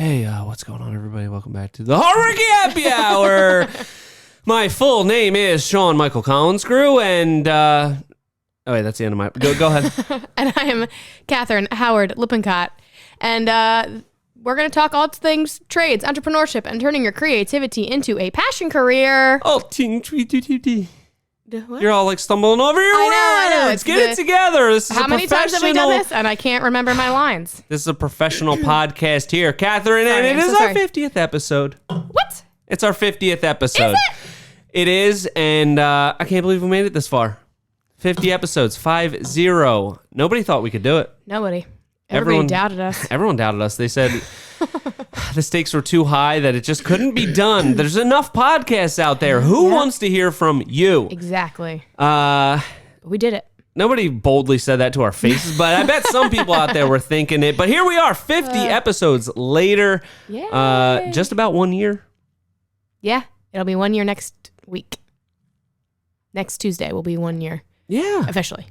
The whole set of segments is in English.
Hey, what's going on, everybody? Welcome back to the Horror Happy Hour. My full name is Sean Michael Collinscrew, and oh wait, that's the end of my. Go ahead. And I am Catherine Howard Lippincott, and we're going to talk all things trades, entrepreneurship, and turning your creativity into a passion career. Oh, you're all like stumbling over your words. I know. Get it together. This is how many times have we done this? And I can't remember my lines. This is a professional podcast here, Catherine, and it is our 50th episode. What? It's our 50th episode. Is it? It is, and I can't believe we made it this far. 50 episodes, 5-0. Nobody thought we could do it. Nobody. Everyone doubted us. Everyone doubted us. They said the stakes were too high, that it just couldn't be done. There's enough podcasts out there. Who wants to hear from you? Exactly. We did it. Nobody boldly said that to our faces, but I bet some people out there were thinking it. But here we are, 50 episodes later. Yeah. Just about 1 year. Yeah. It'll be 1 year next week. Next Tuesday will be 1 year. Yeah. Officially.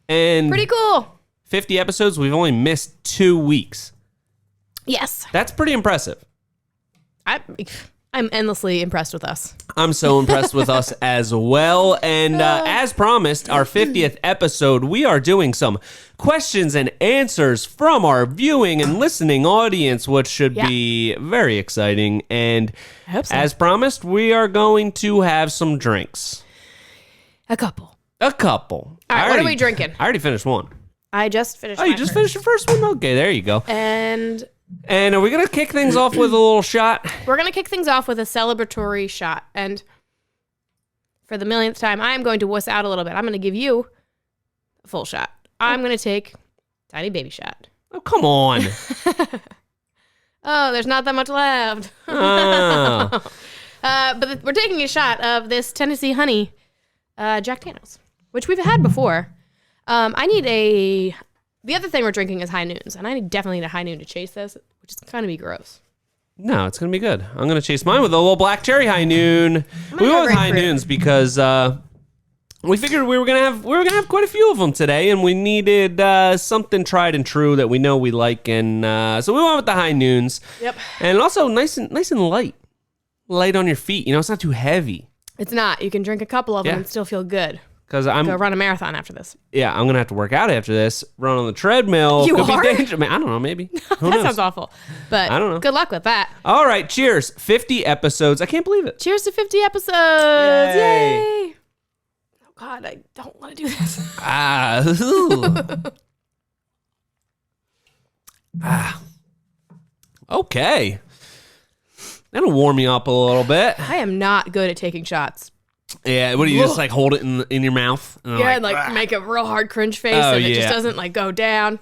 And pretty cool. 50 episodes, we've only missed 2 weeks. Yes. That's pretty impressive. I'm endlessly impressed with us. I'm so impressed with us as well. And as promised, our 50th episode, we are doing some questions and answers from our viewing and listening audience, which should be very exciting. And I hope so. As promised, we are going to have some drinks. A couple. All right, what are we drinking? I already finished one. I just finished Oh, you just finished your first one? Okay, there you go. And are we going to kick things off with a little shot? We're going to kick things off with a celebratory shot. And for the millionth time, I am going to wuss out a little bit. I'm going to give you a full shot. I'm going to take tiny baby shot. Oh, come on. Oh, there's not that much left. Oh. But we're taking a shot of this Tennessee Honey Jack Daniels, which we've had before. The other thing we're drinking is High Noons, and I definitely need a High Noon to chase this, which is kind of be gross. No, it's going to be good. I'm going to chase mine with a little black cherry High Noon. We went with High Noons because we figured we were going to have quite a few of them today, and we needed something tried and true that we know we like, and so we went with the High Noons. Yep. And also nice and light on your feet. You know, it's not too heavy. It's not. You can drink a couple of them and still feel good. Because I'm go run a marathon after this. Yeah, I'm gonna have to work out after this. Run on the treadmill. You Could are? Be dangerous. I mean, I don't know. Maybe. Who That knows? sounds awful. But I don't know. Good luck with that. All right. Cheers. 50 episodes. I can't believe it. Cheers to 50 episodes. Yay. Oh God, I don't want to do this. Okay. That'll warm you up a little bit. I am not good at taking shots. Yeah, what do you just like hold it in your mouth? And and make a real hard cringe face, and it just doesn't like go down.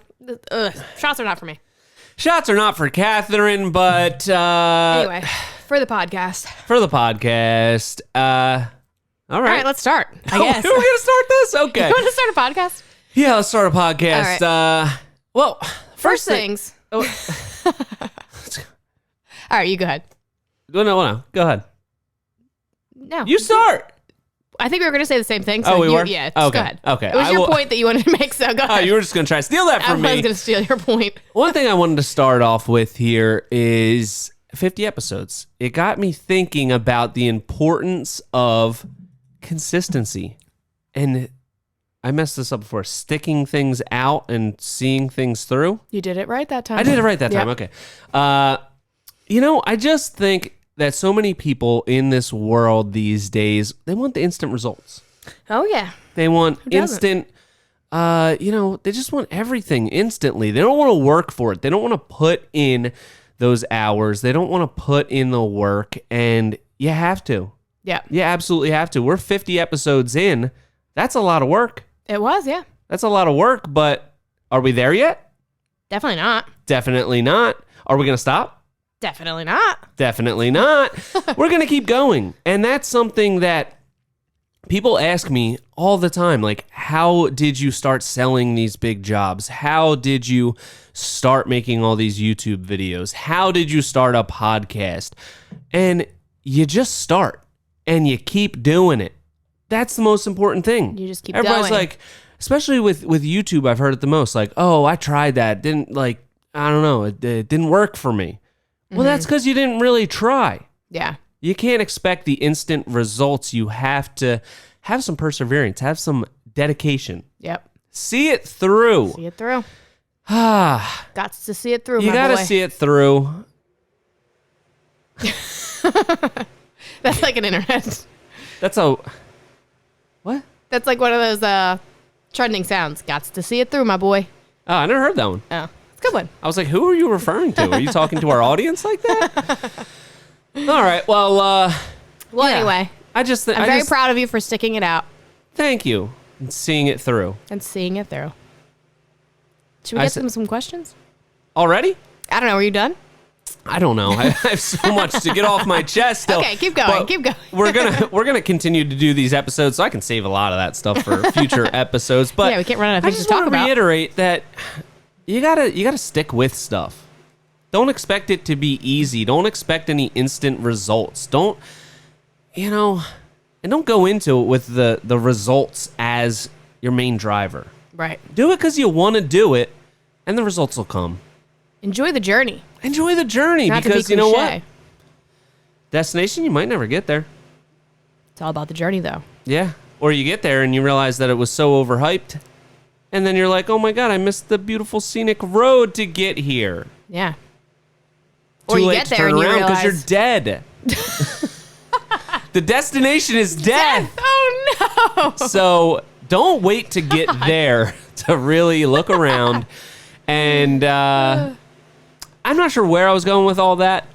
Ugh, shots are not for me. Shots are not for Catherine, but anyway, for the podcast. All right, let's start. I guess we're gonna start this. Okay, you want to start a podcast? Yeah, let's start a podcast. All right. Well, first things. All right, you go ahead. No, go ahead. No, you start. I think we were going to say the same thing. So we were? Yeah, okay. Go ahead. Okay. It was your point that you wanted to make, so go ahead. Oh, you were just going to try to steal that from me. I was going to steal your point. One thing I wanted to start off with here is 50 episodes. It got me thinking about the importance of consistency. And I messed this up before. Sticking things out and seeing things through. You did it right that time. I did it right that time. Okay. I just think that so many people in this world these days, they want the instant results. Oh, yeah. They want instant, they just want everything instantly. They don't want to work for it. They don't want to put in those hours. They don't want to put in the work, and you have to. Yeah. You absolutely have to. We're 50 episodes in. That's a lot of work. It was, yeah. That's a lot of work, but are we there yet? Definitely not. Definitely not. Are we going to stop? Definitely not. Definitely not. We're going to keep going. And that's something that people ask me all the time. Like, how did you start selling these big jobs? How did you start making all these YouTube videos? How did you start a podcast? And you just start and you keep doing it. That's the most important thing. You just keep Everybody's going. like, especially with YouTube, I've heard it the most. Like, oh, I tried that. I don't know. It didn't work for me. Well, that's because you didn't really try. Yeah. You can't expect the instant results. You have to have some perseverance, have some dedication. Yep. See it through. See it through. Ah, Got to see it through, you my got to boy. see it through. That's like an internet. That's a what? That's like one of those trending sounds. Got to see it through, my boy. Oh, I never heard that one. Oh, it's a good one. I was like, who are you referring to? Are you talking to our audience like that? All right. Well, Well, yeah. anyway, I'm very proud of you for sticking it out Thank you. And seeing it through. and seeing it through. Should we get some questions? Already? I don't know. Were you done? I don't know. I have so much to get off my chest still. Okay, keep going. But Keep going. we're gonna continue to do these episodes, so I can save a lot of that stuff for future episodes. But Yeah, we can't run out of things to I just talk want to about. reiterate that you gotta stick with stuff. Don't expect it to be easy. Don't expect any instant results. Don't go into it with the results as your main driver. Right. Do it because you want to do it, and the results will come. Enjoy the journey. Enjoy the journey, Not because to be you know cliche. what? Destination, you might never get there. It's all about the journey, though. Yeah. Or you get there and you realize that it was so overhyped. And then you're like, oh my God, I missed the beautiful scenic road to get here. Yeah. Too Or you late get to there turn and you around because you're realize- dead. The destination is death. Oh, no. So don't wait to get there to really look around. And I'm not sure where I was going with all that.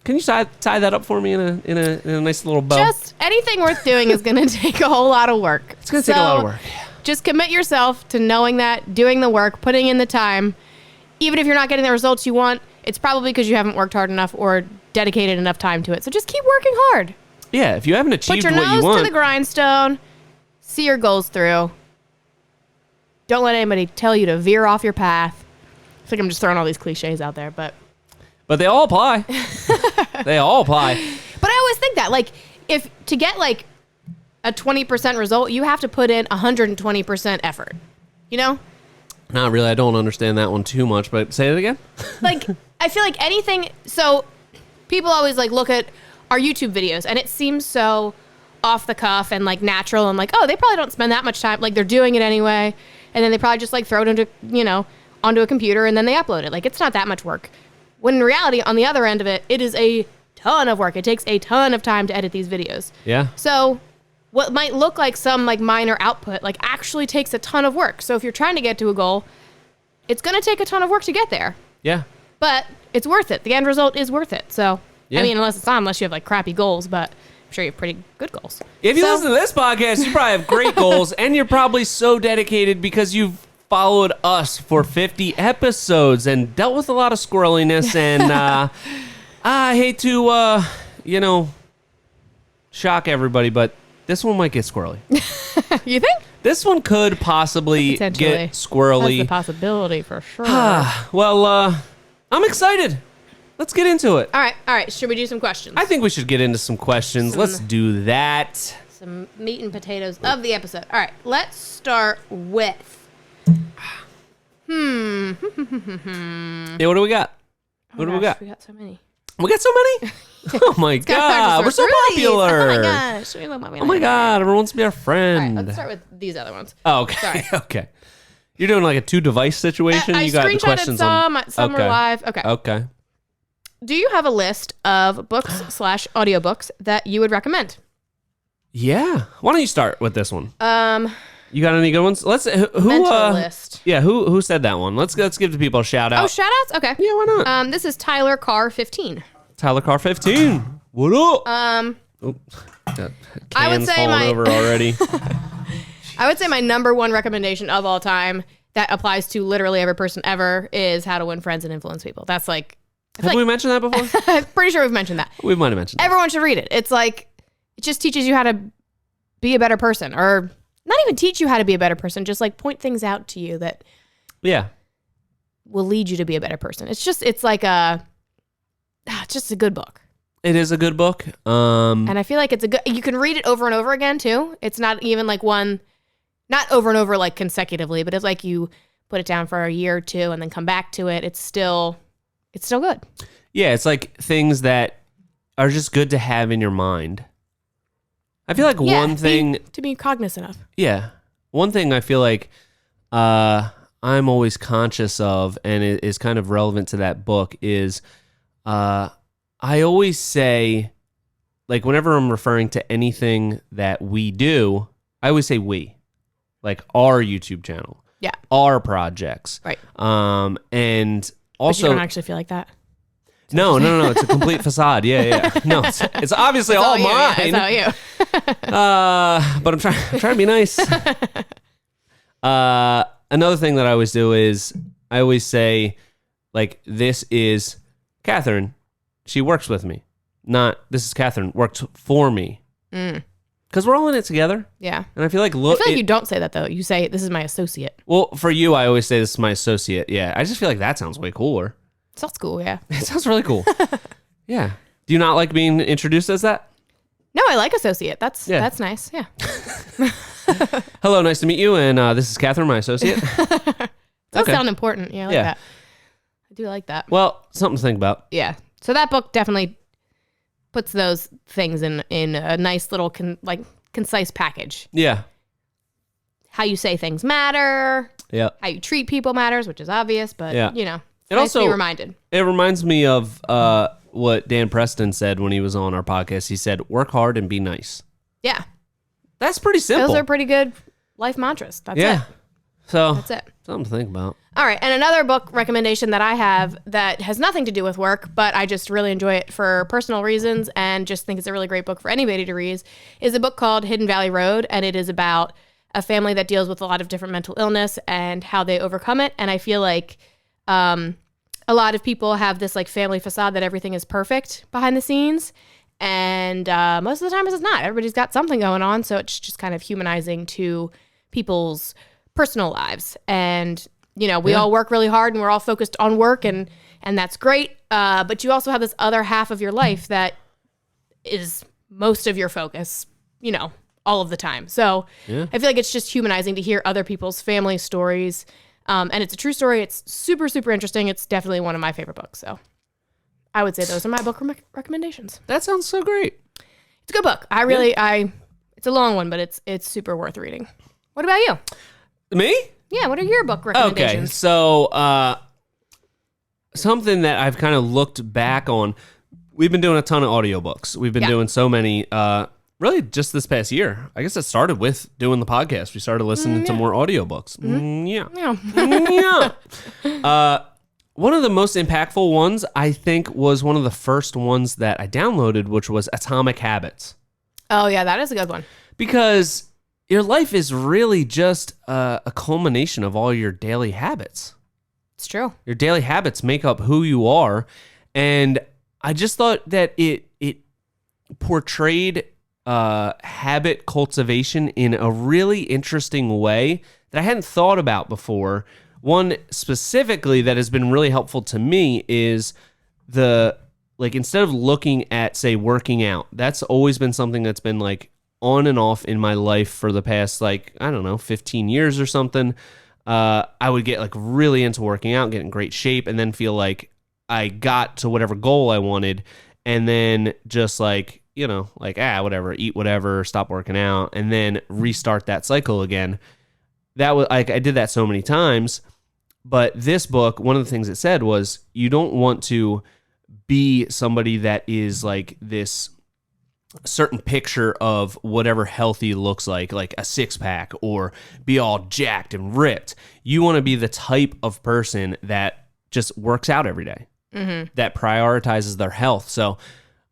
Can you tie that up for me in a nice little bow? Just anything worth doing is going to take a whole lot of work. It's going to take a lot of work. Just commit yourself to knowing that, doing the work, putting in the time. Even if you're not getting the results you want, it's probably because you haven't worked hard enough or dedicated enough time to it. So just keep working hard. Yeah, if you haven't Put achieved your what you nose want. to the grindstone. See your goals through. Don't let anybody tell you to veer off your path. I think I'm just throwing all these cliches out there, but they all apply. They all apply. But I always think that, like, if to get like a 20% result, you have to put in 120% effort. You know? Not really. I don't understand that one too much, but say it again. Like, I feel like anything. So people always like look at our YouTube videos, and it seems so off the cuff and like natural, and like, oh, they probably don't spend that much time. Like, they're doing it anyway, and then they probably just like throw it into onto a computer and then they upload it. Like, it's not that much work. When in reality, on the other end of it, it is a ton of work. It takes a ton of time to edit these videos. Yeah. So what might look like some like minor output, like actually takes a ton of work. So if you're trying to get to a goal, it's going to take a ton of work to get there. Yeah. But it's worth it. The end result is worth it. So, Yeah. I mean, unless you have like crappy goals, but I'm sure you have pretty good goals. If you listen to this podcast, you probably have great goals, and you're probably so dedicated because you've followed us for 50 episodes and dealt with a lot of squirreliness. And I hate to, shock everybody, but this one might get squirrely. You think? This one could possibly Potentially. get squirrely. That's a possibility for sure. All Well, I'm excited. Let's get into it. right. Should we do some questions? I think we should get into some questions. Let's do that. Some meat and potatoes of the episode. All right, let's start with. Yeah, what do we got? What do we got? We got so many. We got so many? Oh my God, we're so popular. Oh my gosh. We love my Oh my God, everyone wants to be our All right, friend. let's start with these other ones. Oh, okay. Sorry. Okay. You're doing like a 2-device situation? I You got the screenshotted questions some. on. Some were Okay. live. Okay. Okay. Do you have a list of books / audiobooks that you would recommend? Yeah. Why don't you start with this one? You got any good ones? Let's who mental list. Yeah, who said that one? Let's give the people a shout out. Oh, shout outs? Okay. Yeah, why not? This is Tyler Carr 15. Tyler Carr 15. What up? Oh, got I would cans say falling my- over already. I would say my number one recommendation of all time that applies to literally every person ever is How to Win Friends and Influence People. That's like, Have we mentioned that before? I'm pretty sure we've mentioned that. We might have mentioned that. Everyone should read it. It's like, it just teaches you how to be a better person, or not even teach you how to be a better person, just like point things out to you that Yeah. will lead you to be a better person. It's just a good book. It is a good book. And I feel like you can read it over and over again too. It's not even like one, not over and over like consecutively, but it's like you put it down for a year or two and then come back to it. It's it's still good. Yeah, it's like things that are just good to have in your mind. I feel like one thing to be cognizant of. Yeah. One thing I feel like I'm always conscious of, and it is kind of relevant to that book, is I always say, like, whenever I'm referring to anything that we do, I always say we. Like, our YouTube channel. Yeah. Our projects. Right. And also... But you don't actually feel like that? No. It's a complete facade. Yeah. No, it's obviously all mine. It's all you. But I'm trying to be nice. Another thing that I always do is I always say, like, this is Catherine. She works with me. Not, this is Catherine works for me. Because we're all in it together. Yeah. And I feel like... I feel like you don't say that, though. You say, this is my associate. Well, for you, I always say this is my associate. Yeah. I just feel like that sounds way cooler. Sounds cool, yeah. It sounds really cool. Yeah. Do you not like being introduced as that? No, I like associate. That's nice. Yeah. Hello, nice to meet you. And this is Catherine, my associate. Does sound important. Yeah, I like that. I do like that. Well, something to think about. Yeah. So that book definitely puts those things in a nice little concise package. Yeah. How you say things matter. Yeah. How you treat people matters, which is obvious, but you know. It nice also to be reminded. It reminds me of what Dan Preston said when he was on our podcast. He said, "Work hard and be nice." Yeah, that's pretty simple. Those are pretty good life mantras. That's it. So that's it. Something to think about. All right, and another book recommendation that I have that has nothing to do with work, but I just really enjoy it for personal reasons and just think it's a really great book for anybody to read, is a book called Hidden Valley Road, and it is about a family that deals with a lot of different mental illness and how they overcome it. And I feel like a lot of people have this like family facade that everything is perfect behind the scenes. And most of the time it's not. Everybody's got something going on. So it's just kind of humanizing to people's personal lives. And, you know, we all work really hard and we're all focused on work and that's great. But you also have this other half of your life that is most of your focus, you know, all of the time. So I feel like it's just humanizing to hear other people's family stories. And it's a true story. It's super, super interesting. It's definitely one of my favorite books. So I would say those are my book recommendations. That sounds so great. It's a good book. It's a long one, but it's super worth reading. What about you? Me? Yeah. What are your book recommendations? Okay. So, something that I've kind of looked back on, we've been doing a ton of audiobooks. We've been doing so many, really just this past year. I guess it started with doing the podcast. We started listening to more audiobooks. One of the most impactful ones, I think, was one of the first ones that I downloaded, which was Atomic Habits. Oh, yeah, that is a good one. Because your life is really just a culmination of all your daily habits. It's true. Your daily habits make up who you are. And I just thought that it portrayed habit cultivation in a really interesting way that I hadn't thought about before. One specifically that has been really helpful to me is instead of looking at, say, working out, that's always been something that's been like on and off in my life for the past, 15 years or something. I would get like really into working out, get in great shape, and then feel like I got to whatever goal I wanted, and then just whatever, eat whatever, stop working out, and then restart that cycle again. That was I did that so many times. But this book, one of the things it said was you don't want to be somebody that is like this certain picture of whatever healthy looks like a six-pack, or be all jacked and ripped. You want to be the type of person that just works out every day, that prioritizes their health. So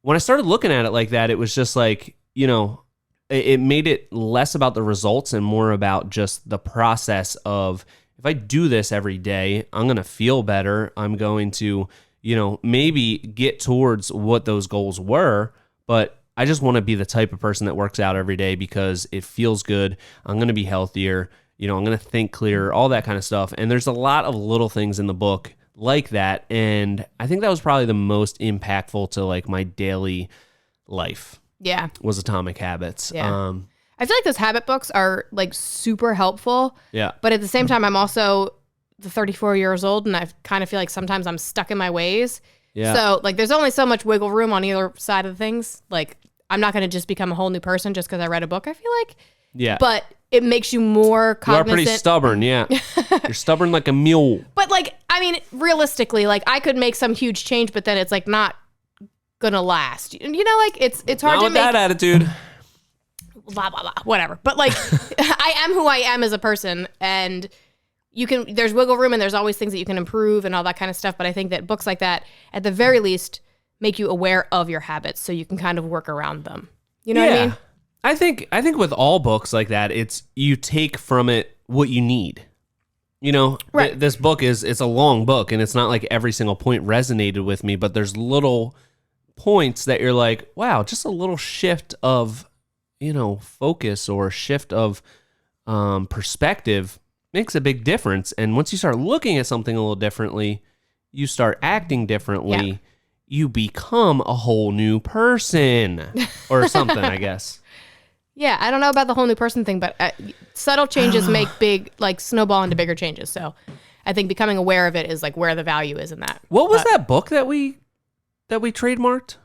when I started looking at it like that, it was just like, you know, it made it less about the results and more about just the process of, if I do this every day, I'm going to feel better. I'm going to, you know, maybe get towards what those goals were, but I just want to be the type of person that works out every day because it feels good. I'm going to be healthier. You know, I'm going to think clearer, all that kind of stuff. And there's a lot of little things in the book like that. And I think that was probably the most impactful to like my daily life. Yeah. Was Atomic Habits. Yeah. I feel like those habit books are like super helpful. Yeah. But at the same time, I'm also the 34 years old, and I kind of feel like sometimes I'm stuck in my ways. Yeah. So like there's only so much wiggle room on either side of things. Like I'm not going to just become a whole new person just because I read a book, I feel like. Yeah. But it makes you more cognizant. You are pretty stubborn, yeah. You're stubborn like a mule. But like, I mean, realistically, like I could make some huge change, but then it's like not gonna last. You know, like it's hard Not to with make that attitude. blah blah blah, whatever. But like I am who I am as a person, and there's wiggle room and there's always things that you can improve and all that kind of stuff. But I think that books like that, at the very least, make you aware of your habits so you can kind of work around them. You know what I mean? I think with all books like that, it's you take from it what you need. You know, right. This book it's a long book, and it's not like every single point resonated with me, but there's little points that you're like, wow, just a little shift of, focus or shift of perspective makes a big difference. And once you start looking at something a little differently, you start acting differently. Yeah. You become a whole new person or something, I guess. Yeah, I don't know about the whole new person thing, but subtle changes make big, like snowball into bigger changes. So I think becoming aware of it is like where the value is in that. What was that book that we trademarked?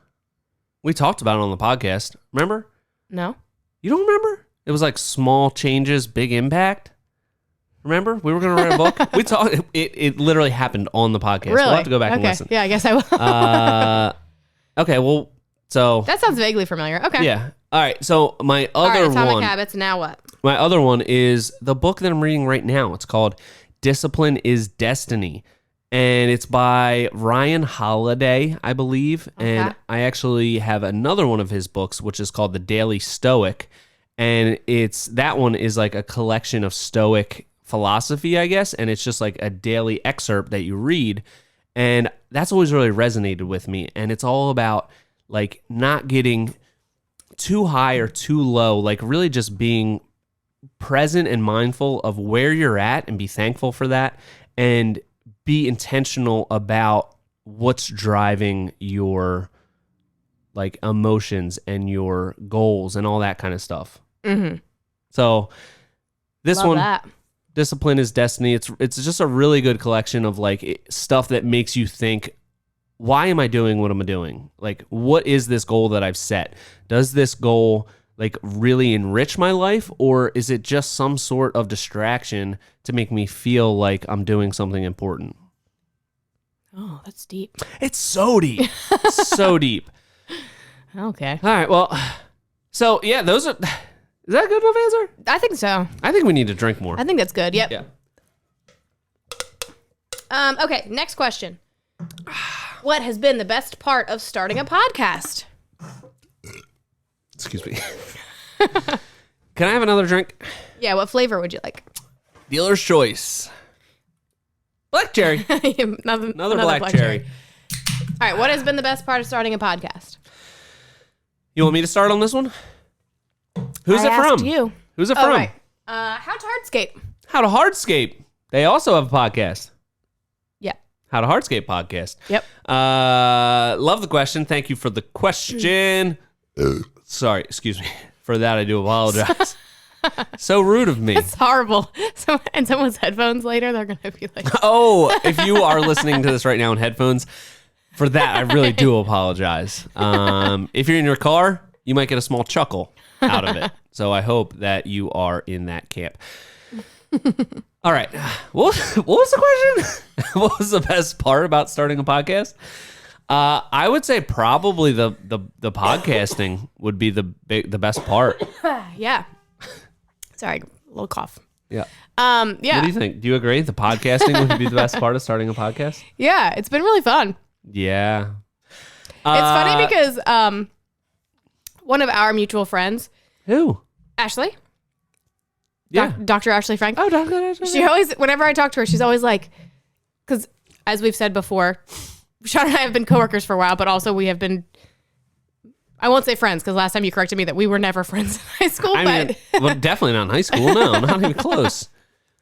We talked about it on the podcast. Remember? No. You don't remember? It was like Small Changes, Big Impact. Remember? We were going to write a book. We talked. It literally happened on the podcast. Really? We'll have to go back and listen. Yeah, I guess I will. Okay, well, so... That sounds vaguely familiar. Okay. Yeah. All right, so my other Atomic Habits, now what? My other one is the book that I'm reading right now. It's called Discipline is Destiny, and it's by Ryan Holiday, I believe. Okay. And I actually have another one of his books, which is called The Daily Stoic, and that one is like a collection of Stoic philosophy, I guess, and it's just like a daily excerpt that you read, and that's always really resonated with me. And it's all about like not getting too high or too low, like really just being present and mindful of where you're at and be thankful for that, and be intentional about what's driving your like emotions and your goals and all that kind of stuff. Mm-hmm. So this Love one, that. Discipline is Destiny. It's just a really good collection of like stuff that makes you think, why am I doing what I'm doing? Like, what is this goal that I've set? Does this goal like really enrich my life, or is it just some sort of distraction to make me feel like I'm doing something important? Oh, that's deep. It's so deep. So deep. Okay. All right. Well, so yeah, those are... Is that a good enough answer? I think so. I think we need to drink more. I think that's good. Yep. Yeah. Okay, next question. What has been the best part of starting a podcast? Excuse me. Can I have another drink? Yeah, what flavor would you like? Dealer's choice. Black cherry. another black cherry. All right, what has been the best part of starting a podcast? You want me to start on this one? Who's it asked from? You. Who's it from? Right. How to Hardscape. How to Hardscape. They also have a podcast. Yeah. How to Hardscape podcast. Yep. Love the question. Thank you for the question. Sorry, excuse me. For that, I do apologize. So rude of me. It's horrible. And someone's headphones later, they're going to be like... Oh, if you are listening to this right now in headphones, for that, I really do apologize. If you're in your car, you might get a small chuckle out of it. So I hope that you are in that camp. All right. What was the question? What was the best part about starting a podcast? I would say probably the podcasting would be the best part. Yeah. Sorry, a little cough. Yeah. Yeah. What do you think? Do you agree? The podcasting would be the best part of starting a podcast? Yeah, it's been really fun. Yeah. It's funny because one of our mutual friends, who? Ashley. Yeah. Dr. Ashley Frank. Oh, Dr. Ashley. She always, whenever I talk to her, she's always like, because as we've said before, Sean and I have been coworkers for a while, but also we have been, I won't say friends, because last time you corrected me that we were never friends in high school. Well, definitely not in high school. No, not even close.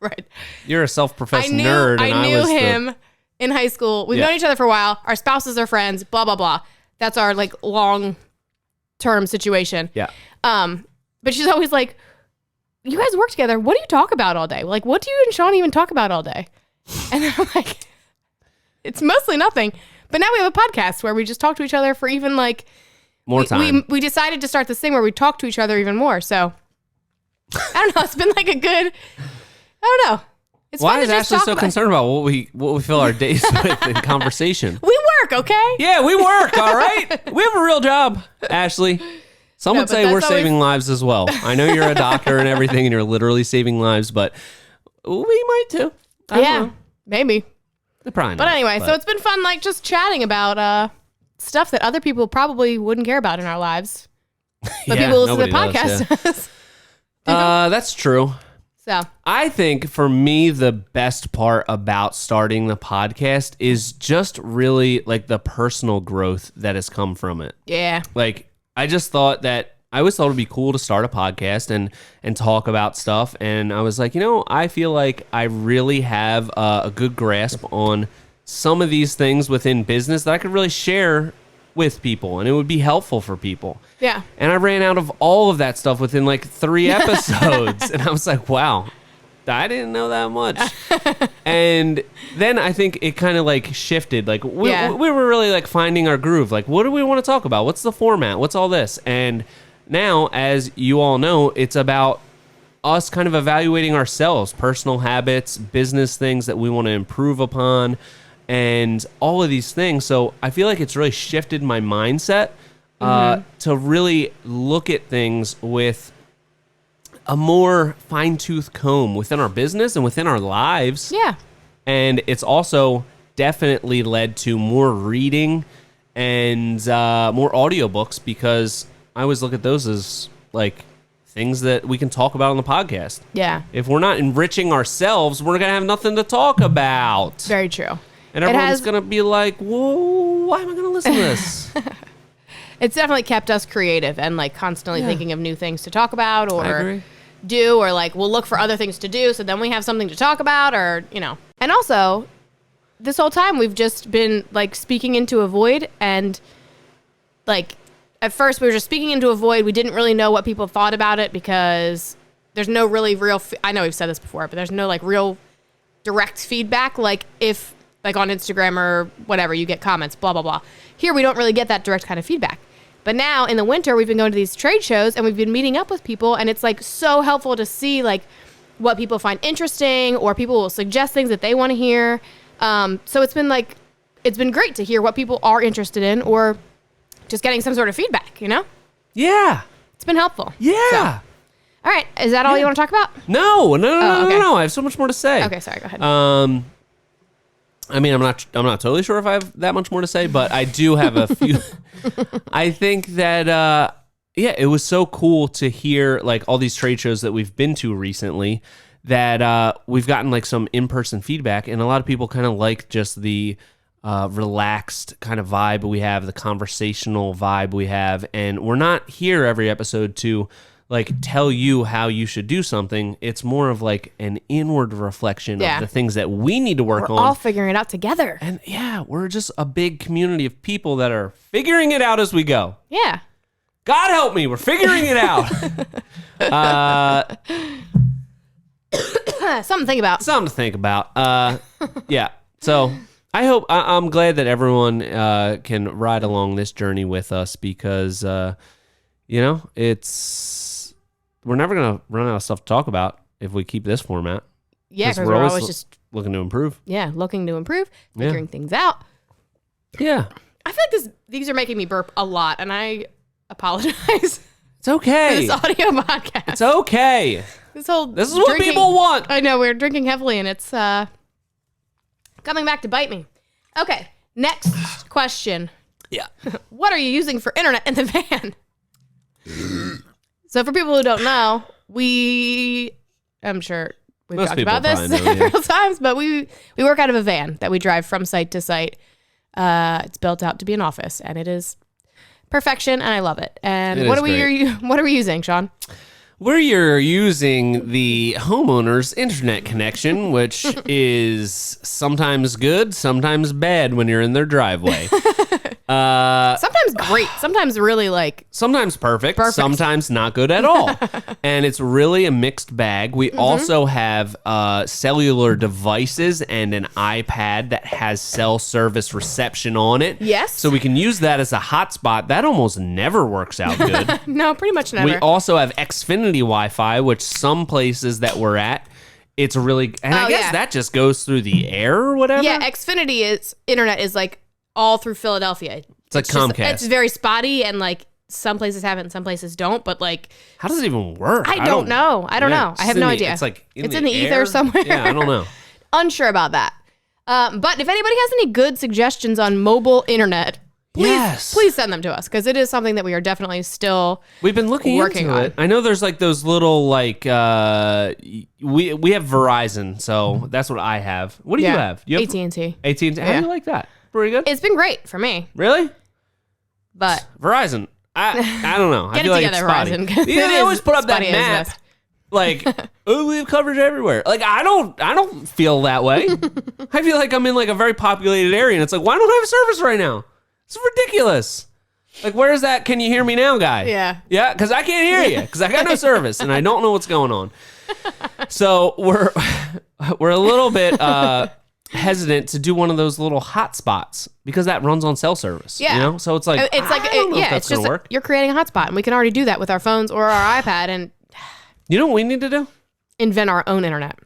Right. You're a self-professed nerd. I knew him in high school. We've known each other for a while. Our spouses are friends, blah, blah, blah. That's our like long-term situation. Yeah. But she's always like, you guys work together. What do you talk about all day? Like, what do you and Sean even talk about all day? And I'm like, it's mostly nothing. But now we have a podcast where we just talk to each other for even like more time. We decided to start this thing where we talk to each other even more. So I don't know. It's been like a good, I don't know. It's Why fun is to just Ashley talk so about- concerned about what we fill our days with in conversation? We work, okay? Yeah, we work, all right? We have a real job, Ashley. Some No, would but say we're that's saving lives as well. I know you're a doctor and everything, and you're literally saving lives, but we might too. I don't know. Maybe. Probably not. But anyway, so it's been fun, like just chatting about stuff that other people probably wouldn't care about in our lives. But Yeah, people listen to the nobody does, podcast. that's true. So I think for me, the best part about starting the podcast is just really like the personal growth that has come from it. yeah. Like, I just thought that I always thought it'd be cool to start a podcast and talk about stuff. And I was like, I feel like I really have a good grasp on some of these things within business that I could really share with people, and it would be helpful for people. Yeah. And I ran out of all of that stuff within like 3 episodes. And I was like, wow, I didn't know that much. And then I think it kind of like shifted. Like we were really like finding our groove. Like, what do we want to talk about? What's the format? What's all this? And now, as you all know, it's about us kind of evaluating ourselves, personal habits, business things that we want to improve upon, and all of these things. So I feel like it's really shifted my mindset to really look at things with a more fine-tooth comb within our business and within our lives. Yeah. And it's also definitely led to more reading and more audiobooks, because I always look at those as like things that we can talk about on the podcast. Yeah. If we're not enriching ourselves, we're going to have nothing to talk about. Very true. And everyone's going to be like, whoa, why am I going to listen to this? It's definitely kept us creative and like constantly thinking of new things to talk about I or agree. do, or like we'll look for other things to do so then we have something to talk about, or And also, this whole time we've just been like speaking into a void, and like at first we were just speaking into a void. We didn't really know what people thought about it because there's no really real I know we've said this before, but there's no like real direct feedback. Like if like on Instagram or whatever, you get comments, blah, blah, blah. Here, we don't really get that direct kind of feedback. But now in the winter, we've been going to these trade shows and we've been meeting up with people, and it's like so helpful to see like what people find interesting, or people will suggest things that they want to hear. So it's been great to hear what people are interested in, or just getting some sort of feedback, Yeah. It's been helpful. Yeah. So, all right. Is that all you want to talk about? No. okay. I have so much more to say. Okay, sorry. Go ahead. I mean, I'm not totally sure if I have that much more to say, but I do have a few. I think that, it was so cool to hear like all these trade shows that we've been to recently, that we've gotten like some in-person feedback, and a lot of people kind of like just the relaxed kind of vibe we have, the conversational vibe we have. And we're not here every episode to like tell you how you should do something. It's more of like an inward reflection of the things that we need to work on. We're all figuring it out together. And we're just a big community of people that are figuring it out as we go. Yeah. God help me, we're figuring it out. Something to think about. Something to think about. So I'm glad that everyone can ride along this journey with us, because we're never gonna run out of stuff to talk about if we keep this format. Yeah, because we're always just looking to improve. Yeah, looking to improve, figuring things out. Yeah. I feel like these are making me burp a lot, and I apologize. It's okay. For this audio podcast. It's okay. This is what people want. I know, we're drinking heavily, and it's coming back to bite me. Okay, next question. Yeah. What are you using for internet in the van? So for people who don't know, I'm sure we've Most talked people about this probably know, several times, but we work out of a van that we drive from site to site. It's built out to be an office, and it is perfection, and I love it. And what are we using, Sean? We're using the homeowner's internet connection, which is sometimes good, sometimes bad when you're in their driveway. Sometimes Sometimes great. Sometimes really like. Sometimes perfect. Sometimes not good at all. And it's really a mixed bag. We also have cellular devices and an iPad that has cell service reception on it. Yes. So we can use that as a hotspot. That almost never works out good. No, pretty much never. We also have Xfinity Wi-Fi, which some places that we're at, it's really, and I guess that just goes through the air or whatever. Yeah, Xfinity internet is like all through Philadelphia. It's like Comcast. It's very spotty, and like some places have it and some places don't. But like, how does it even work? I don't know. I have no idea. It's like it's in the ether somewhere. Yeah, I don't know. Unsure about that. But if anybody has any good suggestions on mobile internet, please send them to us, because it is something that we are definitely still we've been working into it. I know there's like those little like we have Verizon, so that's what I have. What do you have? You have AT&T. AT&T. How do you like that? Pretty good. It's been great for me. Really? But Verizon, I don't know. Get I feel it like together, it's spotty. Verizon. Yeah, they always put up that map. Like, oh, we have coverage everywhere. Like, I don't feel that way. I feel like I'm in like a very populated area, and it's like, why don't I have service right now? It's ridiculous. Like, where's that "can you hear me now" guy? Yeah. Yeah, because I can't hear you, because I got no service, and I don't know what's going on. So we're a little bit hesitant to do one of those little hotspots, because that runs on cell service. Yeah. You know? So it's like, it's just work. You're creating a hotspot, and we can already do that with our phones or our iPad, and you know what we need to do? invent our own internet.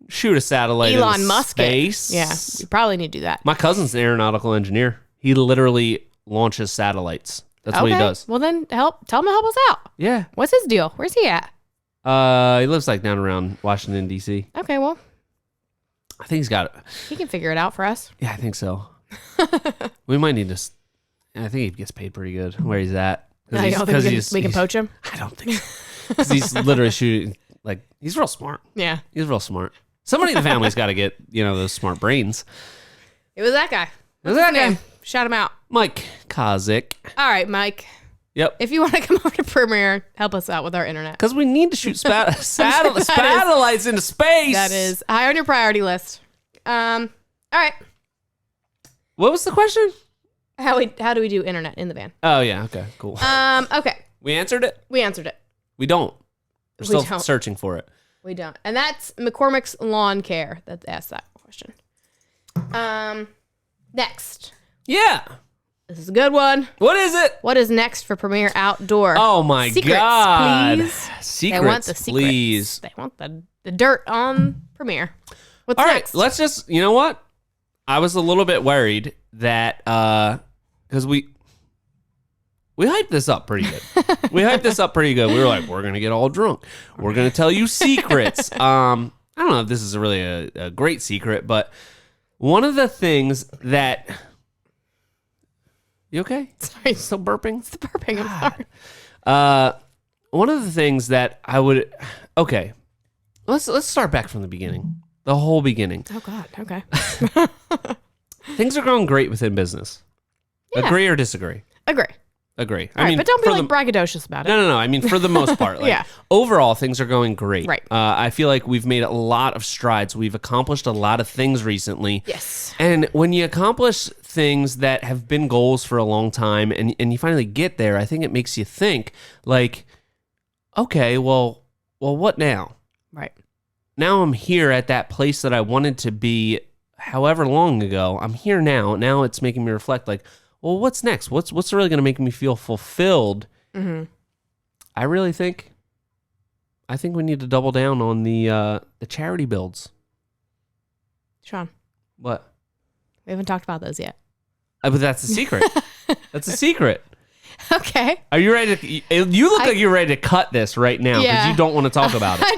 Shoot a satellite Elon into Musk space. Yeah, we probably need to do that. My cousin's an aeronautical engineer. He literally launches satellites. That's what he does. Well, then tell him to help us out. Yeah. What's his deal? Where's he at? He lives like down around Washington, D.C. Okay, well, I think he's got it. he can figure it out for us. Yeah, I think so. We might need to. I think he gets paid pretty good where he's at. I don't think we can poach him. I don't think so. Because he's literally shooting. Like, he's real smart. Yeah. He's real smart. Somebody in the family's got to get, those smart brains. It was that guy. What's that name? Shout him out. Mike Kozik. All right, Mike. Yep. If you want to come over to Premiere, help us out with our internet. Because we need to shoot satellites into space. That is high on your priority list. All right. What was the question? How do we do internet in the van? Oh, yeah. Okay, cool. Okay. We answered it? We answered it. We don't. We're We still don't. searching for it. We don't. And that's McCormick's Lawn Care that asked that question. Next. Yeah. This is a good one. What is it? What is next for Premiere Outdoor? Oh, my Secrets, God. please. Secrets, they want the secrets. please. They want the dirt on Premiere. What's All next? right, let's just, you know what? I was a little bit worried that, because we hyped this up pretty good. We were like, we're going to get all drunk. We're going to tell you secrets. I don't know if this is really a great secret, but one of the things that... You okay? Sorry. Still burping? It's the burping. I'm sorry. One of the things that I would... Okay. Let's start back from the beginning. The whole beginning. Oh, God. Okay. Things are going great within business. Yeah. Agree or disagree? Agree. I mean, but don't be like braggadocious about it. No. I mean, for the most part, like, Yeah. overall, things are going great. Right. I feel like we've made a lot of strides. We've accomplished a lot of things recently. Yes. And when you accomplish things that have been goals for a long time, and you finally get there, I think it makes you think, like, okay, well, what now? Right. Now I'm here at that place that I wanted to be however long ago. I'm here now. Now it's making me reflect, like, well, what's next? What's really going to make me feel fulfilled? Mm-hmm. I think we need to double down on the charity builds. Sean, What? we haven't talked about those yet. But that's a secret. That's a secret. Okay. Are you ready to? You look like you're ready to cut this right now because Yeah. you don't want to talk about it. I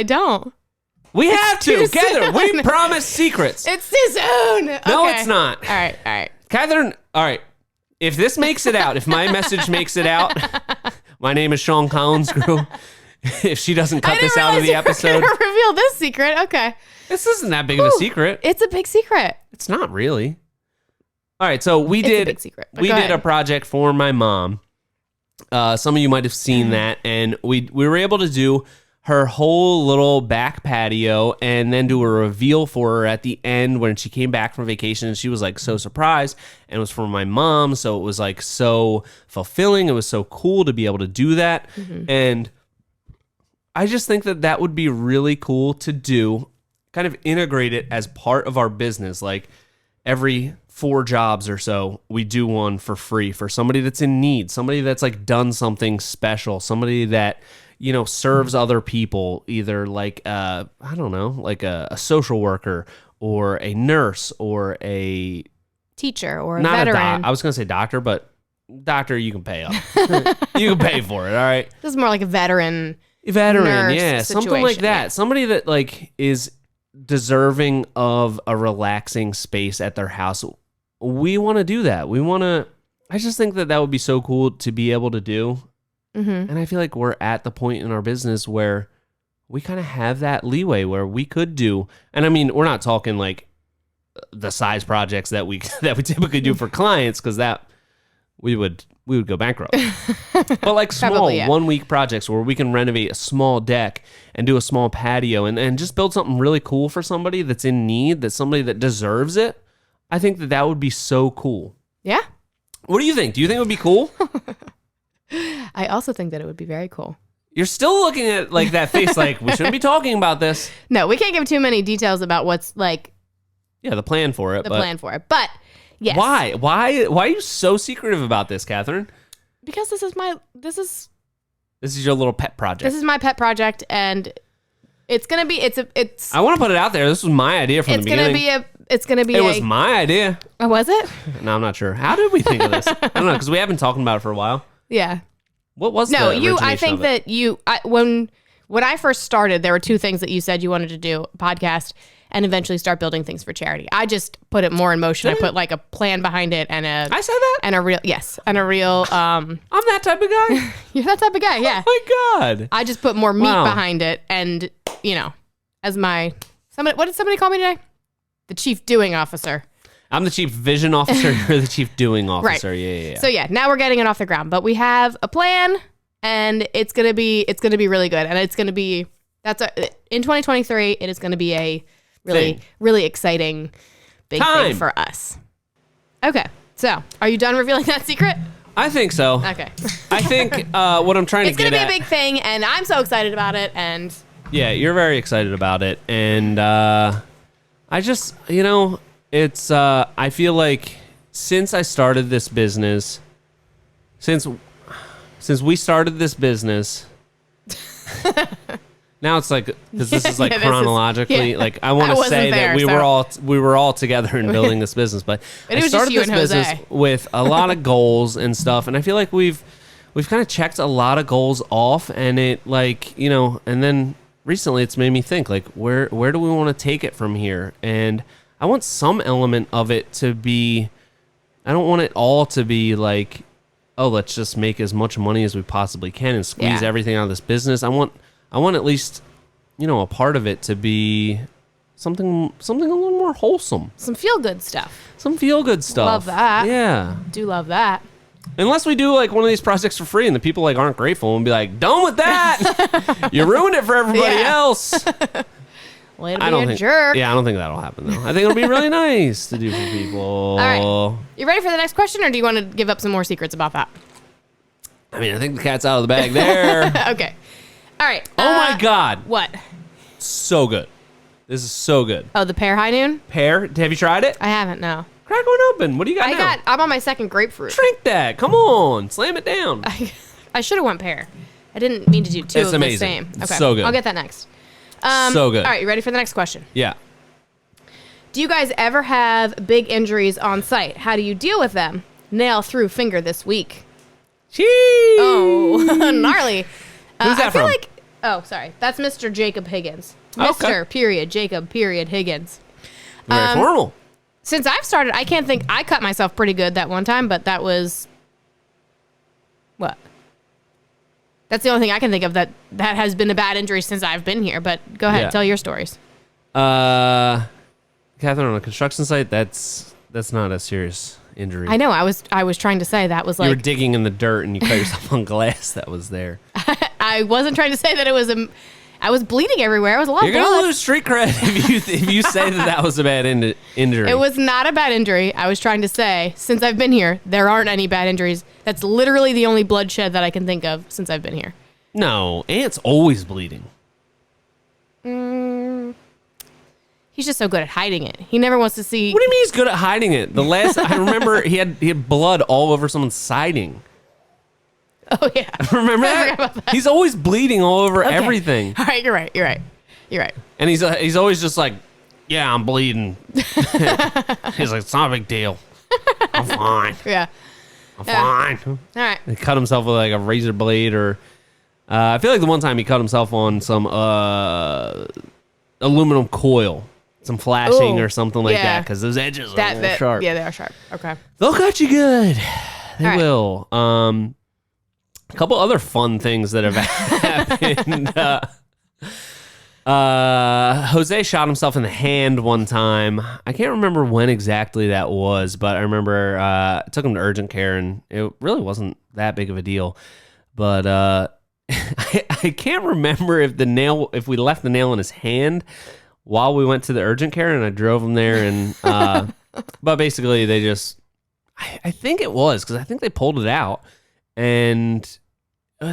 don't. We have to, too Catherine. soon. We promise secrets. It's too soon. No, Okay. it's not. All right. Catherine, all right. If this makes it out, if my message makes it out, my name is Sean Collinsgrew. If she doesn't cut this out of the episode, We're gonna reveal this secret. Okay. this isn't that big of a secret. It's a big secret. It's not really. All right, so we It's a did. big secret, but We go did ahead. a project for my mom. Some of you might have seen that, and we were able to do her whole little back patio and then do a reveal for her at the end when she came back from vacation. And she was like so surprised, and it was for my mom. So it was like so fulfilling. It was so cool to be able to do that. And I just think that that would be really cool to do, kind of integrate it as part of our business. Like every 4 jobs or so, we do one for free for somebody that's in need, somebody that's like done something special, somebody that, you know, serves other people, either like, I don't know, like a social worker or a nurse or a teacher or a not veteran. I was going to say doctor, but doctor, you can pay up. You can pay for it. All right. This is more like a veteran, yeah. situation, Something like that. yeah. Somebody that like is deserving of a relaxing space at their house. We want to do that. I just think that would be so cool to be able to do. And I feel like we're at the point in our business where we kind of have that leeway where we could do, and I mean, we're not talking like the size projects that we typically do for clients, because that we would go bankrupt. But like small Probably, yeah. 1-week projects where we can renovate a small deck and do a small patio and just build something really cool for somebody that's in need, that's somebody that deserves it. I think that would be so cool. Yeah. What do you think? Do you think it would be cool? I also think that it would be very cool. You're still looking at like that face like we shouldn't be talking about this. No, we can't give too many details about what's like the plan for it. But yes. Why are you so secretive about this, Catherine? Because this is your little pet project. This is my pet project, and it's gonna be I want to put it out there. This was my idea from the beginning. It was my idea. Oh, was it? No, I'm not sure. How did we think of this? I don't know, because we have been talking about it for a while. Yeah. What was no? the You. I origination think of it? that when I first started, there were 2 things that you said you wanted to do: a podcast and eventually start building things for charity. I just put it more in motion. I put like a plan behind it and I said that? and a real I'm that type of guy. You're that type of guy. Yeah. Oh my God. I just put more meat Wow. behind it, and as what did somebody call me today? The chief doing officer. I'm the chief vision officer. You're the chief doing officer. Right. Yeah. So yeah, now we're getting it off the ground, but we have a plan, and it's gonna be really good, and it's gonna be in 2023. It is gonna be a really exciting big thing for us. Okay, so are you done revealing that secret? I think so. Okay. I think what I'm trying to get at. It's gonna be a big thing, and I'm so excited about it. And yeah, you're very excited about it, and I just, it's, I feel like since I started this business, since we started this business, now it's like, because this is like chronologically, like I want to say that we were all together in building this business, but I started this business with a lot of goals and stuff, and I feel like we've kind of checked a lot of goals off, and it like, and then recently it's made me think like, where do we want to take it from here? And I want some element of it to be, I don't want it all to be like, oh, let's just make as much money as we possibly can and squeeze everything out of this business. I want at least, a part of it to be something a little more wholesome. some feel good stuff. Some feel good stuff. Love that. Yeah. Do love that. Unless we do like one of these projects for free and the people like aren't grateful and be like, done with that. You ruined it for everybody else. Way to be a jerk. Yeah, I don't think that'll happen though. I think it'll be really nice to do for people. All right. You ready for the next question, or do you want to give up some more secrets about that? I mean, I think the cat's out of the bag there. Okay. All right. Oh my God. What? So good. This is so good. Oh, the pear high noon? Pear? Have you tried it? I haven't, no. Crack one open. What do you got now? I'm on my second grapefruit. Drink that. Come on. Slam it down. I should have went pear. I didn't mean to do 2 It's of amazing. the same. It's Okay. so good. I'll get that next. So good. All right, you ready for the next question? Yeah. Do you guys ever have big injuries on site? How do you deal with them? Nail through finger this week. Jeez. Oh, gnarly. Who's that I feel from? like, oh, sorry. That's Mr. Jacob Higgins. Okay. Mr. Period Jacob period Higgins. Very formal. Since I've started, I can't think. I cut myself pretty good that one time, but that was what? That's the only thing I can think of that has been a bad injury since I've been here. But go ahead, tell your stories. Catherine, on a construction site, that's not a serious injury. I know. I was trying to say that was like you were digging in the dirt and you cut yourself on glass that was there. I wasn't trying to say that it was I was bleeding everywhere. It was a lot You're of blood. going to lose street cred if you say that was a bad injury. It was not a bad injury. I was trying to say, since I've been here, there aren't any bad injuries. That's literally the only bloodshed that I can think of since I've been here. No, Ant's always bleeding. He's just so good at hiding it. He never wants to see. What do you mean he's good at hiding it? The last I remember, he had blood all over someone's siding. Oh yeah, Remember I that? forgot about that. He's always bleeding all over Okay. everything. All right, you're right. And he's always just like, yeah, I'm bleeding. He's like, it's not a big deal. I'm fine. Yeah. I'm Yeah. fine. All right. He cut himself with like a razor blade, or I feel like the one time he cut himself on some aluminum coil, some flashing Ooh, or something like yeah. that, because those edges are a little sharp. Yeah, they are sharp. Okay. They'll cut you good. They All right. will. A couple other fun things that have happened. Jose shot himself in the hand one time. I can't remember when exactly that was, but I remember I took him to urgent care, and it really wasn't that big of a deal. But I can't remember if we left the nail in his hand while we went to the urgent care, and I drove him there, and but basically they just, I think it was, because I think they pulled it out, and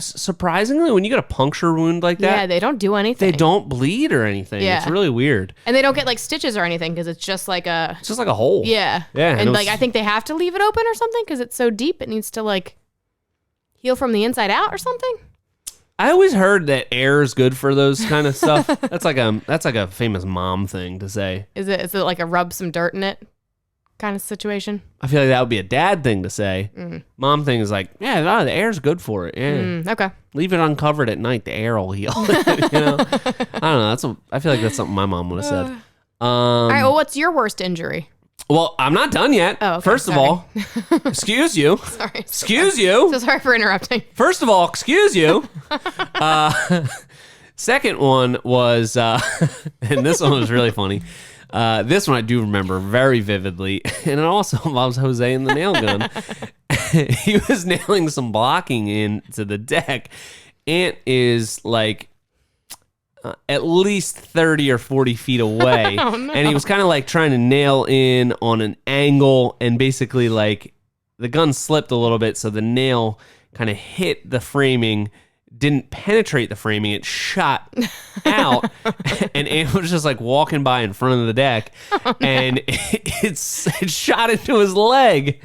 surprisingly, when you get a puncture wound like that, Yeah, they don't do anything. they don't bleed or anything. Yeah. It's really weird. And they don't get like stitches or anything because it's just like a. It's just like a hole. Yeah. Yeah, and And it like was- I think they have to leave it open or something because it's so deep. It needs to like heal from the inside out or something. I always heard that air is good for those kind of stuff. That's like a famous mom thing to say. Is it like a rub some dirt in it kind of situation? I feel like that would be a dad thing to say. Mom thing is like, yeah, no, the air's good for it. Yeah. Okay. Leave it uncovered at night. The air will heal. You know, I don't know. I feel like that's something my mom would have said. All right. Well, what's your worst injury? Well, I'm not done yet. Oh, okay, First of sorry. all, excuse you. Sorry. Excuse you. So sorry for interrupting. First of all, excuse you. Second one was, and this one was really funny. This one I do remember very vividly, and it also involves Jose and the nail gun. He was nailing some blocking into the deck. Ant is like at least 30 or 40 feet away. Oh, no. And he was kind of like trying to nail in on an angle, and basically like the gun slipped a little bit, so the nail kind of hit the framing, didn't penetrate the framing, it shot out, and Ant was just like walking by in front of the deck, and it shot into his leg.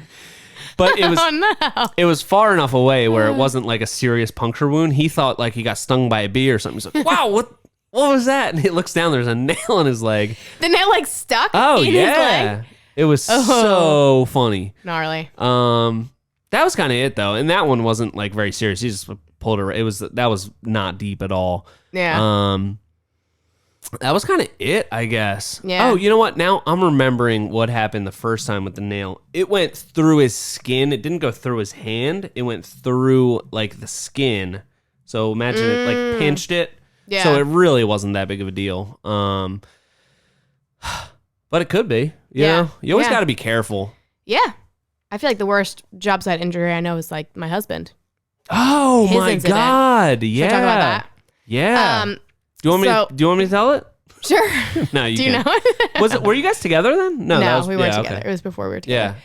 But it was it was far enough away where it wasn't like a serious puncture wound. He thought like he got stung by a bee or something. He's like, wow, what was that? And he looks down, there's a nail in his leg. The nail like stuck Oh, in his leg. It was so funny. Gnarly. That was kind of it though, and that one wasn't like very serious. He just pulled it. That was not deep at all. Yeah. That was kind of it, I guess. Yeah. Oh, you know what? Now I'm remembering what happened the first time with the nail. It went through his skin. It didn't go through his hand. It went through like the skin. So imagine it like pinched it. Yeah. So it really wasn't that big of a deal. But it could be. You know? You always got to be careful. Yeah. I feel like the worst job site injury I know is like my husband. Oh His my incident. God! Yeah. Should I talk about that? Yeah. Do you want me to tell it? Sure. No, you Do you can't. know it? Were you guys together then? No, that was, we weren't yeah, together. okay. It was before we were together.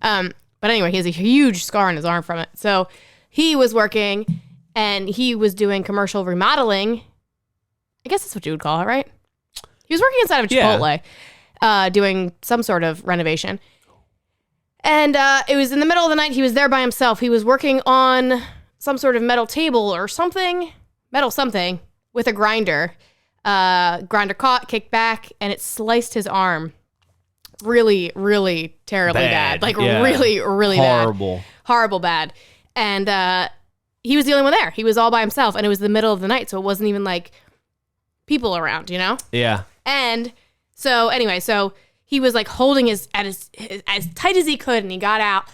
Yeah. But anyway, he has a huge scar on his arm from it. So he was working and he was doing commercial remodeling. I guess that's what you would call it, right? He was working inside of a Chipotle, doing some sort of renovation. And it was in the middle of the night. He was there by himself. He was working on some sort of metal table or something, with a grinder. Grinder caught, kicked back, and it sliced his arm. Really, really terribly bad. Like really, really Horrible. bad. Horrible bad. And he was the only one there. He was all by himself, and it was the middle of the night, so it wasn't even like people around, you know? Yeah. And so anyway, he was like holding his as tight as he could, and he got out,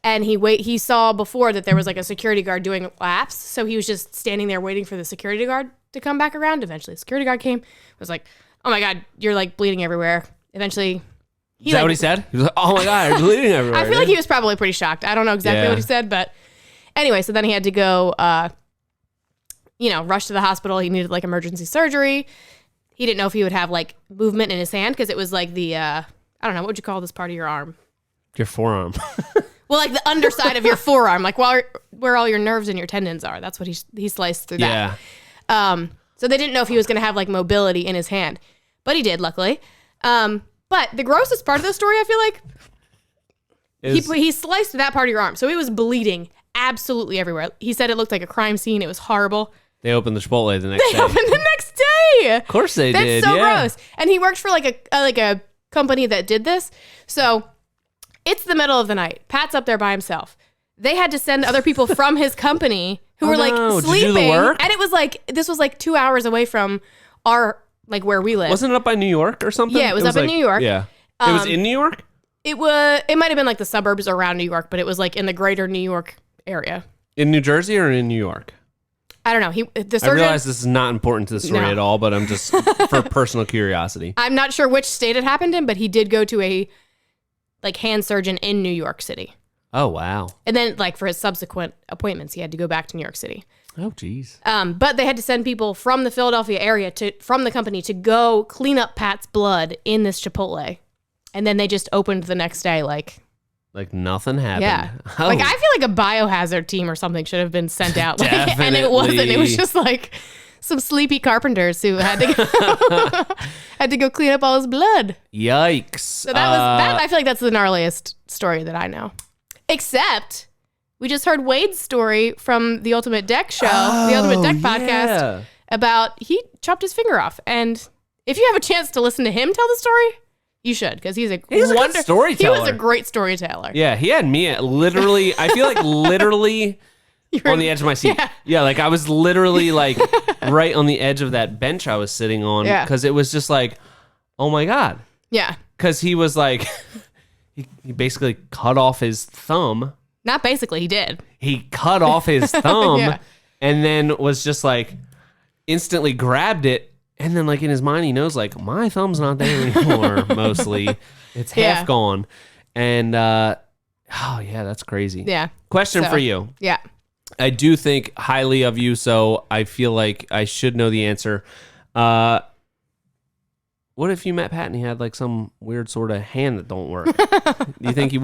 and he saw before that there was like a security guard doing laps, so he was just standing there waiting for the security guard to come back around. Eventually, the security guard came, was like, "Oh my God, you're like bleeding everywhere." Eventually, Is that what he said? He was like, "Oh my God, you're bleeding everywhere." I feel like he was probably pretty shocked. I don't know exactly what he said, but anyway, so then he had to go, rushed to the hospital. He needed like emergency surgery. He didn't know if he would have like movement in his hand because it was like the, I don't know, what would you call this part of your arm? Your forearm. Well, like the underside of your forearm, like where all your nerves and your tendons are. That's what he sliced through that. Yeah. So they didn't know if he was going to have like mobility in his hand, but he did, luckily. But the grossest part of the story, I feel like, he sliced that part of your arm. So it was bleeding absolutely everywhere. He said it looked like a crime scene. It was horrible. They opened the Chipotle the next day. They opened the next day. Of course they did. That's so gross. And he worked for like a company that did this. So it's the middle of the night. Pat's up there by himself. They had to send other people from his company who were like Did sleeping. you do the work? And it was like, this was like 2 hours away from our, like where we live. Wasn't it up by New York or something? Yeah, it was up in New York. Yeah. It was in New York? It might have been like the suburbs around New York, but it was like in the greater New York area. In New Jersey or in New York? I don't know. The surgeon, I realize this is not important to the story at all, but I'm just for personal curiosity. I'm not sure which state it happened in, but he did go to a like hand surgeon in New York City. Oh, wow. And then like for his subsequent appointments, he had to go back to New York City. Oh, geez. But they had to send people from the Philadelphia area from the company to go clean up Pat's blood in this Chipotle. And then they just opened the next day like nothing happened. Yeah. Oh. Like I feel like a biohazard team or something should have been sent out. Like, and it wasn't. It was just like some sleepy carpenters who had to go clean up all his blood. Yikes. So that I feel like that's the gnarliest story that I know. Except we just heard Wade's story from the Ultimate Deck show, the Ultimate Deck podcast, about he chopped his finger off. And if you have a chance to listen to him tell the story, you should, because he's a good storyteller. He was a great storyteller. Yeah, he had me at literally, I feel like literally on the edge of my seat. Yeah, like I was literally like right on the edge of that bench I was sitting on because it was just like, oh my God. Yeah. Because he was like, he basically cut off his thumb. Not basically, he did. He cut off his thumb and then was just like instantly grabbed it. And then, like, in his mind, he knows, like, my thumb's not there anymore, mostly. It's half gone. And, that's crazy. Yeah. Question for you. Yeah. I do think highly of you, so I feel like I should know the answer. What if you met Pat and he had, like, some weird sort of hand that don't work? Do you think you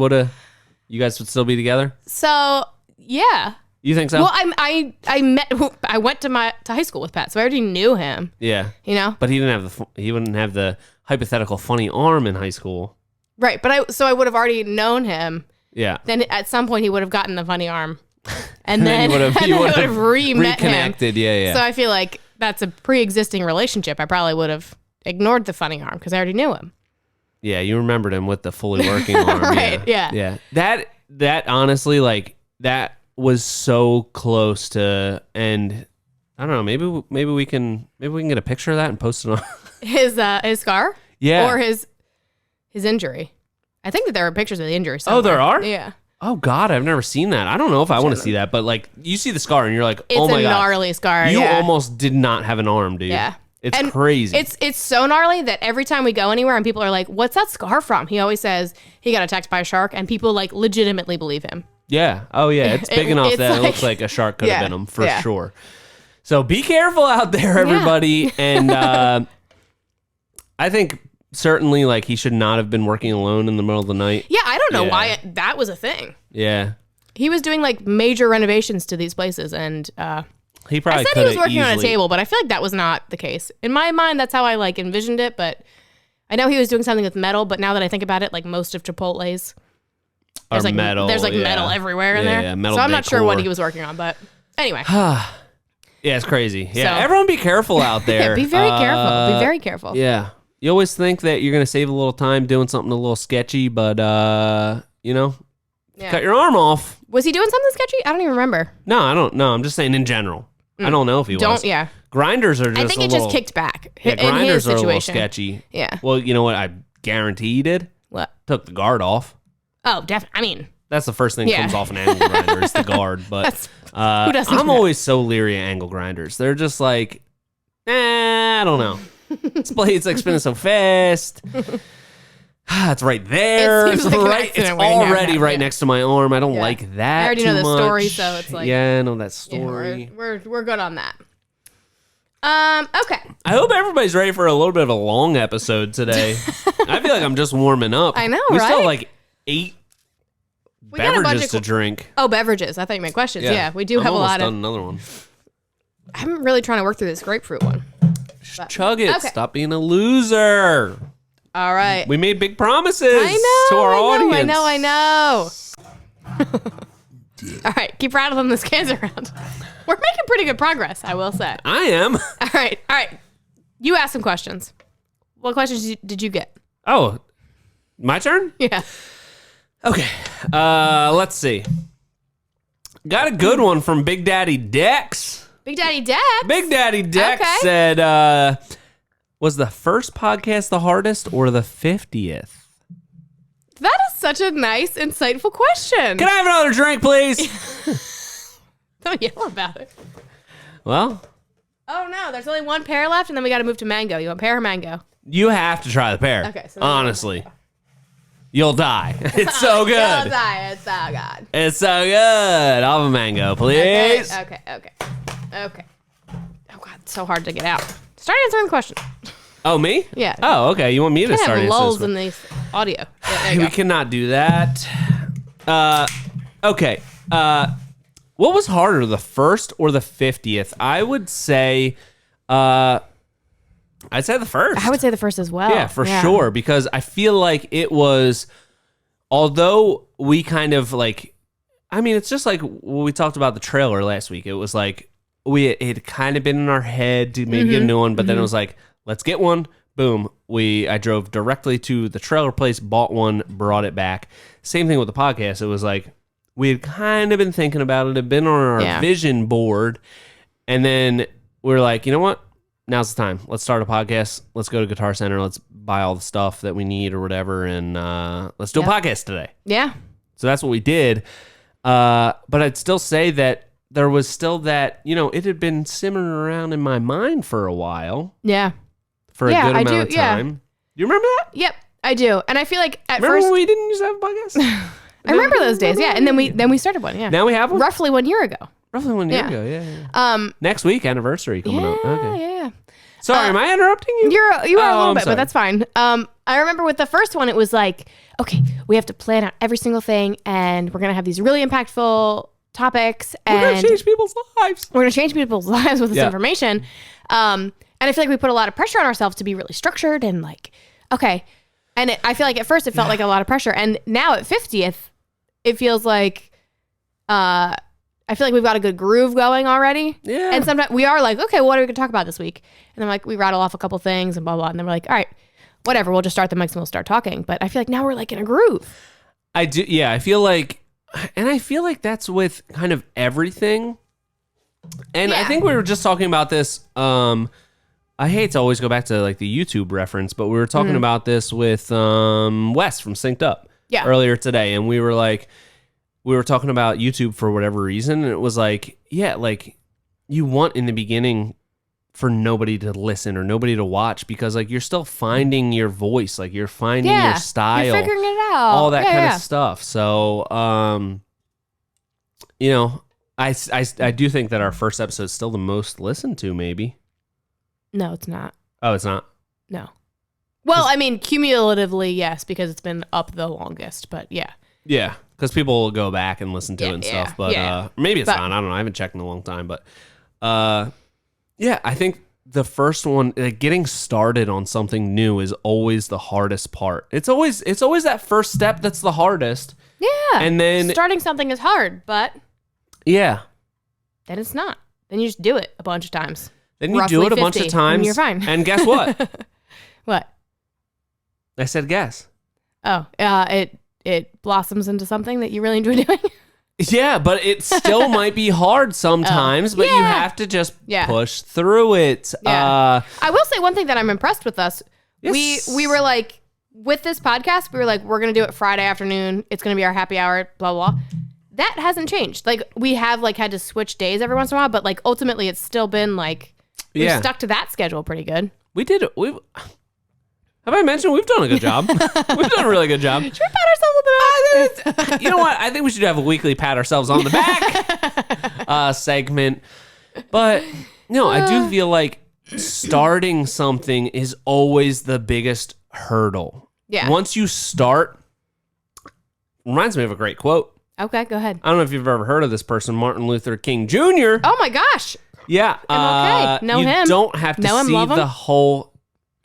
guys would still be together? So, yeah. You think so? Well, I went to high school with Pat, so I already knew him. Yeah. You know? But he wouldn't have the hypothetical funny arm in high school. Right, but I would have already known him. Yeah. Then at some point he would have gotten the funny arm. And then you would have re-met reconnected. him. Yeah. So I feel like that's a pre-existing relationship. I probably would have ignored the funny arm because I already knew him. Yeah, you remembered him with the fully working arm. Right, yeah. Yeah. That honestly, like, that was so close to, and I don't know, maybe we can get a picture of that and post it on his scar? Yeah. Or his injury. I think that there are pictures of the injury somewhere. Oh, there are? Yeah. Oh God, I've never seen that. I don't know if I want to see that, but like you see the scar and you're like, oh my God. It's a gnarly scar. You almost did not have an arm, dude. Yeah. It's and crazy. It's so gnarly that every time we go anywhere and people are like, what's that scar from? He always says he got attacked by a shark, and people like legitimately believe him. Yeah. Oh yeah. It's big enough that it looks like a shark could have been him for sure. So be careful out there, everybody. And I think certainly like he should not have been working alone in the middle of the night. Yeah. I don't know why that was a thing. Yeah. He was doing like major renovations to these places, and he probably I said he was working on a table, but I feel like that was not the case. In my mind, that's how I like envisioned it, but I know he was doing something with metal, but now that I think about it, like most of Chipotle's there's like metal. There's like metal everywhere in there. Yeah, metal so I'm not sure what decor. he was working on, but anyway. Yeah, it's crazy. Yeah, So- everyone be careful out there. Yeah, be very careful. Be very careful. Yeah. You always think that you're going to save a little time doing something a little sketchy, but, Yeah. cut your arm off. Was he doing something sketchy? I don't even remember. No, I don't know. I'm just saying in general. I don't know if he was. Yeah. Grinders are just I think it just kicked back. Yeah, in his grinders are a little situation. sketchy. Yeah. Well, you know what? I guarantee he did. What? Took the guard off. Oh, definitely. I mean, That's the first thing that comes off an angle grinder is the guard. But who doesn't do I'm that? always so leery of angle grinders. They're just like, I don't know. This blade's like spinning so fast. It's right there. It seems like an It's accident waiting to already happen, right yeah. next to my arm. I don't Yeah. like that. I already too know the much. story, so it's like- yeah, I know that Yeah, story. we're good on that. Okay. I hope everybody's ready for a little bit of a long episode today. I feel like I'm just warming up. I know, we right? still have like 8 We got a bunch beverages of to drink. Oh, beverages. I thought you meant questions. Yeah, we do have a lot of. done another one. I'm really trying to work through this grapefruit one. Chug it. Okay. Stop being a loser. All right. We made big promises I to our audience. I know. All right, keep rattling those cans around. We're making pretty good progress, I will say. I am. All right. You ask some questions. What questions did you get? Oh, my turn? Yeah. Okay. Let's see. Got a good one from Big Daddy Dex. Big Daddy Dex? Big Daddy Dex said, was the first podcast the hardest or the 50th? That is such a nice, insightful question. Can I have another drink, please? Don't yell about it. Well, Oh, no. There's only one pear left, and then we got to move to mango. You want pear or mango? you have to try the pear. Okay. So honestly, you'll die. It's so good. You'll die. It's so good. It's so good. I'll have a mango, please. Okay. Oh, God. It's so hard to get out. Start answering the question. Oh, me? Yeah. Oh, okay. You want me to Can't start have answering lulls this one? in this audio. Yeah, there you We go. cannot do that. Okay. What was harder, the first or the 50th? I would say, I'd say the first. I would say the first as well. Yeah, for sure. Because I feel like it was, although we kind of like, I mean, it's just like when we talked about the trailer last week. It was like, it had kind of been in our head to maybe get a new one, but then it was like, let's get one. Boom. I drove directly to the trailer place, bought one, brought it back. Same thing with the podcast. It was like, we had kind of been thinking about it, had been on our vision board. And then we were like, you know what? Now's the time. Let's start a podcast. Let's go to Guitar Center. Let's buy all the stuff that we need or whatever. And let's do a podcast today. Yeah. So that's what we did. But I'd still say that there was still that, it had been simmering around in my mind for a while. Yeah. For a good amount of time. You remember that? Yep, I do. And I feel like at Remember first when we didn't used to have a podcast? I remember those days, yeah. And then we started one, yeah. Now we have one? Roughly 1 year ago. Roughly 1 year ago, yeah. Next week, anniversary coming up. Okay. Yeah. Sorry, am I interrupting you? You are a little bit, sorry. but that's fine. I remember with the first one, it was like, okay, we have to plan out every single thing, and we're gonna have these really impactful topics, and We're going to change people's lives. We're gonna change people's lives with this information. And I feel like we put a lot of pressure on ourselves to be really structured and like, okay. And I feel like at first it felt like a lot of pressure, and now at 50th, it feels like, I feel like we've got a good groove going already. Yeah. And sometimes we are like, okay, what are we gonna talk about this week? And then like we rattle off a couple things and blah blah, and then we're like, all right, whatever, we'll just start the mics and we'll start talking. But I feel like now we're like in a groove. I do. Yeah, I feel like that's with kind of everything. And I think we were just talking about this. I hate to always go back to like the YouTube reference, but we were talking about this with Wes from Synced Up earlier today, and we were talking about YouTube for whatever reason, and it was like, yeah, like you want in the beginning for nobody to listen or nobody to watch because like you're still finding your voice, like you're finding your style, you're figuring it out, all that kind of stuff. So, I do think that our first episode is still the most listened to, maybe. No, it's not. Oh, it's not? No. Well, I mean, cumulatively, yes, because it's been up the longest, but yeah. Yeah, because people will go back and listen to it and stuff, but maybe it's not. I don't know. I haven't checked in a long time, but I think the first one, like, getting started on something new is always the hardest part. It's always that first step that's the hardest. Yeah. And then starting something is hard, but then it's not. Then you just do it a bunch of times. Then you do it a bunch of times. And you're fine. And guess what? What? I said guess. Oh, it blossoms into something that you really enjoy doing. Yeah, but it still might be hard sometimes, but you have to just push through it. Yeah. I will say one thing that I'm impressed with us. Yes. We were like, with this podcast, we were like, we're going to do it Friday afternoon. It's going to be our happy hour, blah, blah, blah. That hasn't changed. Like, we have like had to switch days every once in a while, but like ultimately it's still been like, we've stuck to that schedule pretty good. We did. Have I mentioned we've done a good job? We've done a really good job. Should we pat ourselves on the back? You know what? I think we should have a weekly pat ourselves on the back segment. But no, I do feel like starting something is always the biggest hurdle. Yeah. Once you start, reminds me of a great quote. Okay, go ahead. I don't know if you've ever heard of this person, Martin Luther King Jr. Oh my gosh. Yeah. Okay. Know him. You don't have to Know him, see love him. the whole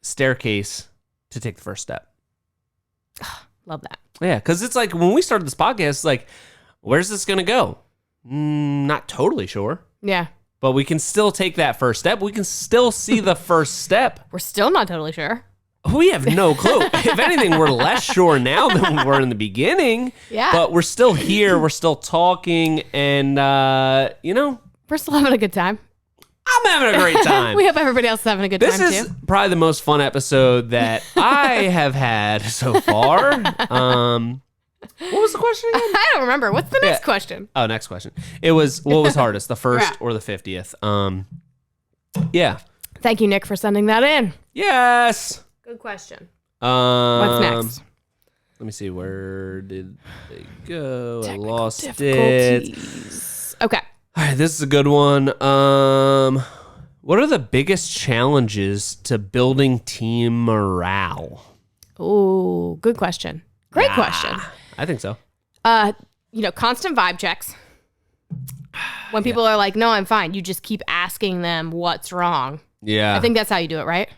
staircase to take the first step. Love that. Yeah, because it's like when we started this podcast, it's like, where's this going to go? Not totally sure. Yeah. But we can still take that first step. We can still see the first step. We're still not totally sure. We have no clue. If anything, we're less sure now than we were in the beginning. Yeah. But we're still here. We're still talking. And, We're still having a good time. I'm having a great time. We hope everybody else is having a good This time, is too. probably the most fun episode that I have had so far. What was the question again? I don't remember. What's the next question? Oh, next question. It was, what was hardest, the first Yeah. or the 50th? Yeah. Thank you, Nick, for sending that in. Yes. Good question. What's next? Let me see. Where did they go? I Technical lost it. difficulties. Okay. All right, this is a good one. What are the biggest challenges to building team morale? Ooh, good question. Great question. I think so. Constant vibe checks. When people are like, no, I'm fine, you just keep asking them what's wrong. Yeah. I think that's how you do it, right?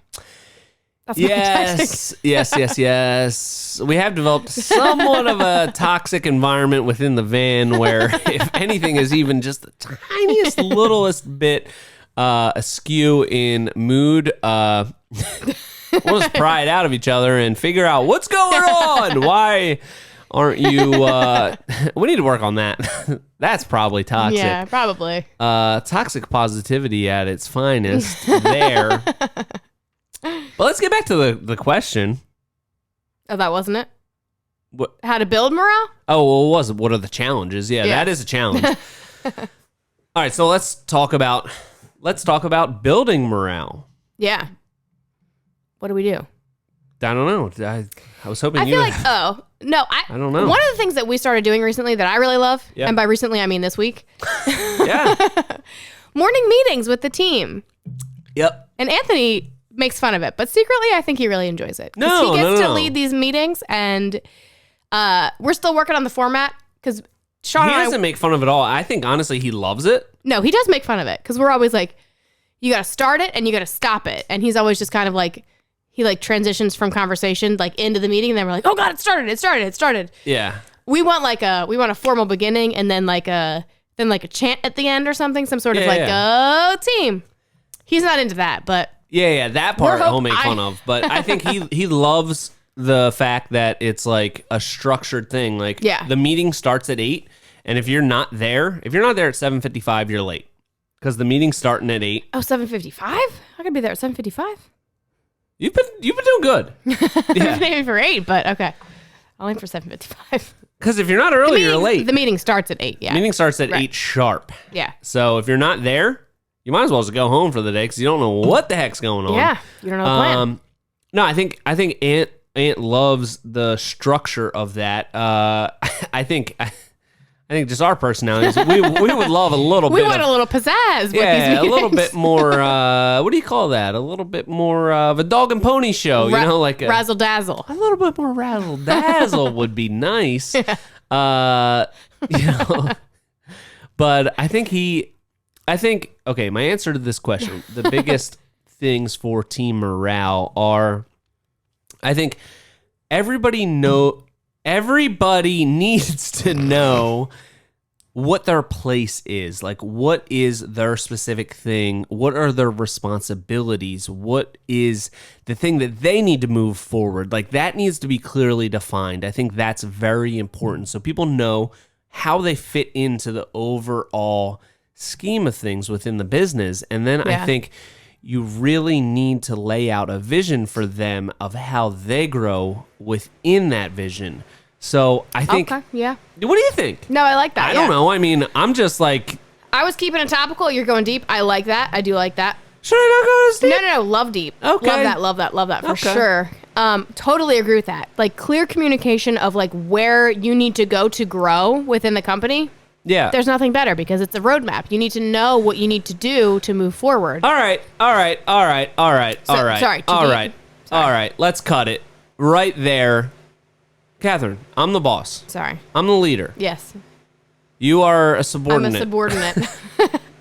That's my tactic. Yes. We have developed somewhat of a toxic environment within the van where if anything is even just the tiniest, littlest bit askew in mood, we'll just pry it out of each other and figure out what's going on. Why aren't you... we need to work on that. That's probably toxic. Yeah, probably. Toxic positivity at its finest there. But let's get back to the question. Oh, that wasn't it? What? How to build morale? Oh, well, it was. What are the challenges? Yeah, that is a challenge. All right, so let's talk about building morale. Yeah. What do we do? I don't know. I was hoping I you feel would like, I don't know. One of the things that we started doing recently that I really love, Yep. and by recently I mean this week, Yeah. morning meetings with the team. Yep. And Anthony makes fun of it, but secretly I think he really enjoys it. 'Cause No, he gets no. to lead these meetings, and we're still working on the format because Sean He and I, doesn't make fun of it all. I think, honestly, he loves it. no, he does make fun of it because we're always like, you got to start it and you got to stop it. And he's always just kind of like, he like transitions from conversation like into the meeting, and then we're like, oh God, it started. Yeah. We want a formal beginning and then like a chant at the end or something, some sort of Yeah. go team. He's not into that, but Yeah, that part We're he'll make fun of. But I think he loves the fact that it's like a structured thing. Like the meeting starts at 8, and if you're not there at 7:55, you're late. Because the meeting's starting at 8. oh, 7:55? I could be there at 7:55. You've been doing good. Yeah. Maybe for 8, but okay. I'll aim for 7:55. Because if you're not early, you're late. The meeting starts at 8, yeah. Meeting starts at 8 sharp. Yeah. So if you're not there, you might as well just go home for the day because you don't know what the heck's going on. Yeah, you don't know the plan. No, I think Ant loves the structure of that. I think just our personalities. We would love a little We bit. want a little pizzazz with these Yeah, a little meetings. bit more. What do you call that? A little bit more of a dog and pony show. Like a razzle dazzle. a little bit more razzle dazzle would be nice. But I think okay, my answer to this question, the biggest things for team morale are, I think everybody needs to know what their place is. Like, what is their specific thing? What are their responsibilities? What is the thing that they need to move forward? Like, that needs to be clearly defined. I think that's very important. So people know how they fit into the overall scheme of things within the business. And then I think you really need to lay out a vision for them of how they grow within that vision. So I think, Okay, yeah. what do you think? No, I like that. I don't know. I mean, I'm just like, I was keeping it topical. You're going deep. I like that. I do like that. should I not go to Steve? No. Love deep. Okay. Love that for Okay. sure. Totally agree with that. Like clear communication of like where you need to go to grow within the company. Yeah. there's nothing better because it's a roadmap. You need to know what you need to do to move forward. All right. Let's cut it right there. Catherine, I'm the boss. Sorry. I'm the leader. Yes. You are a subordinate. I'm a subordinate.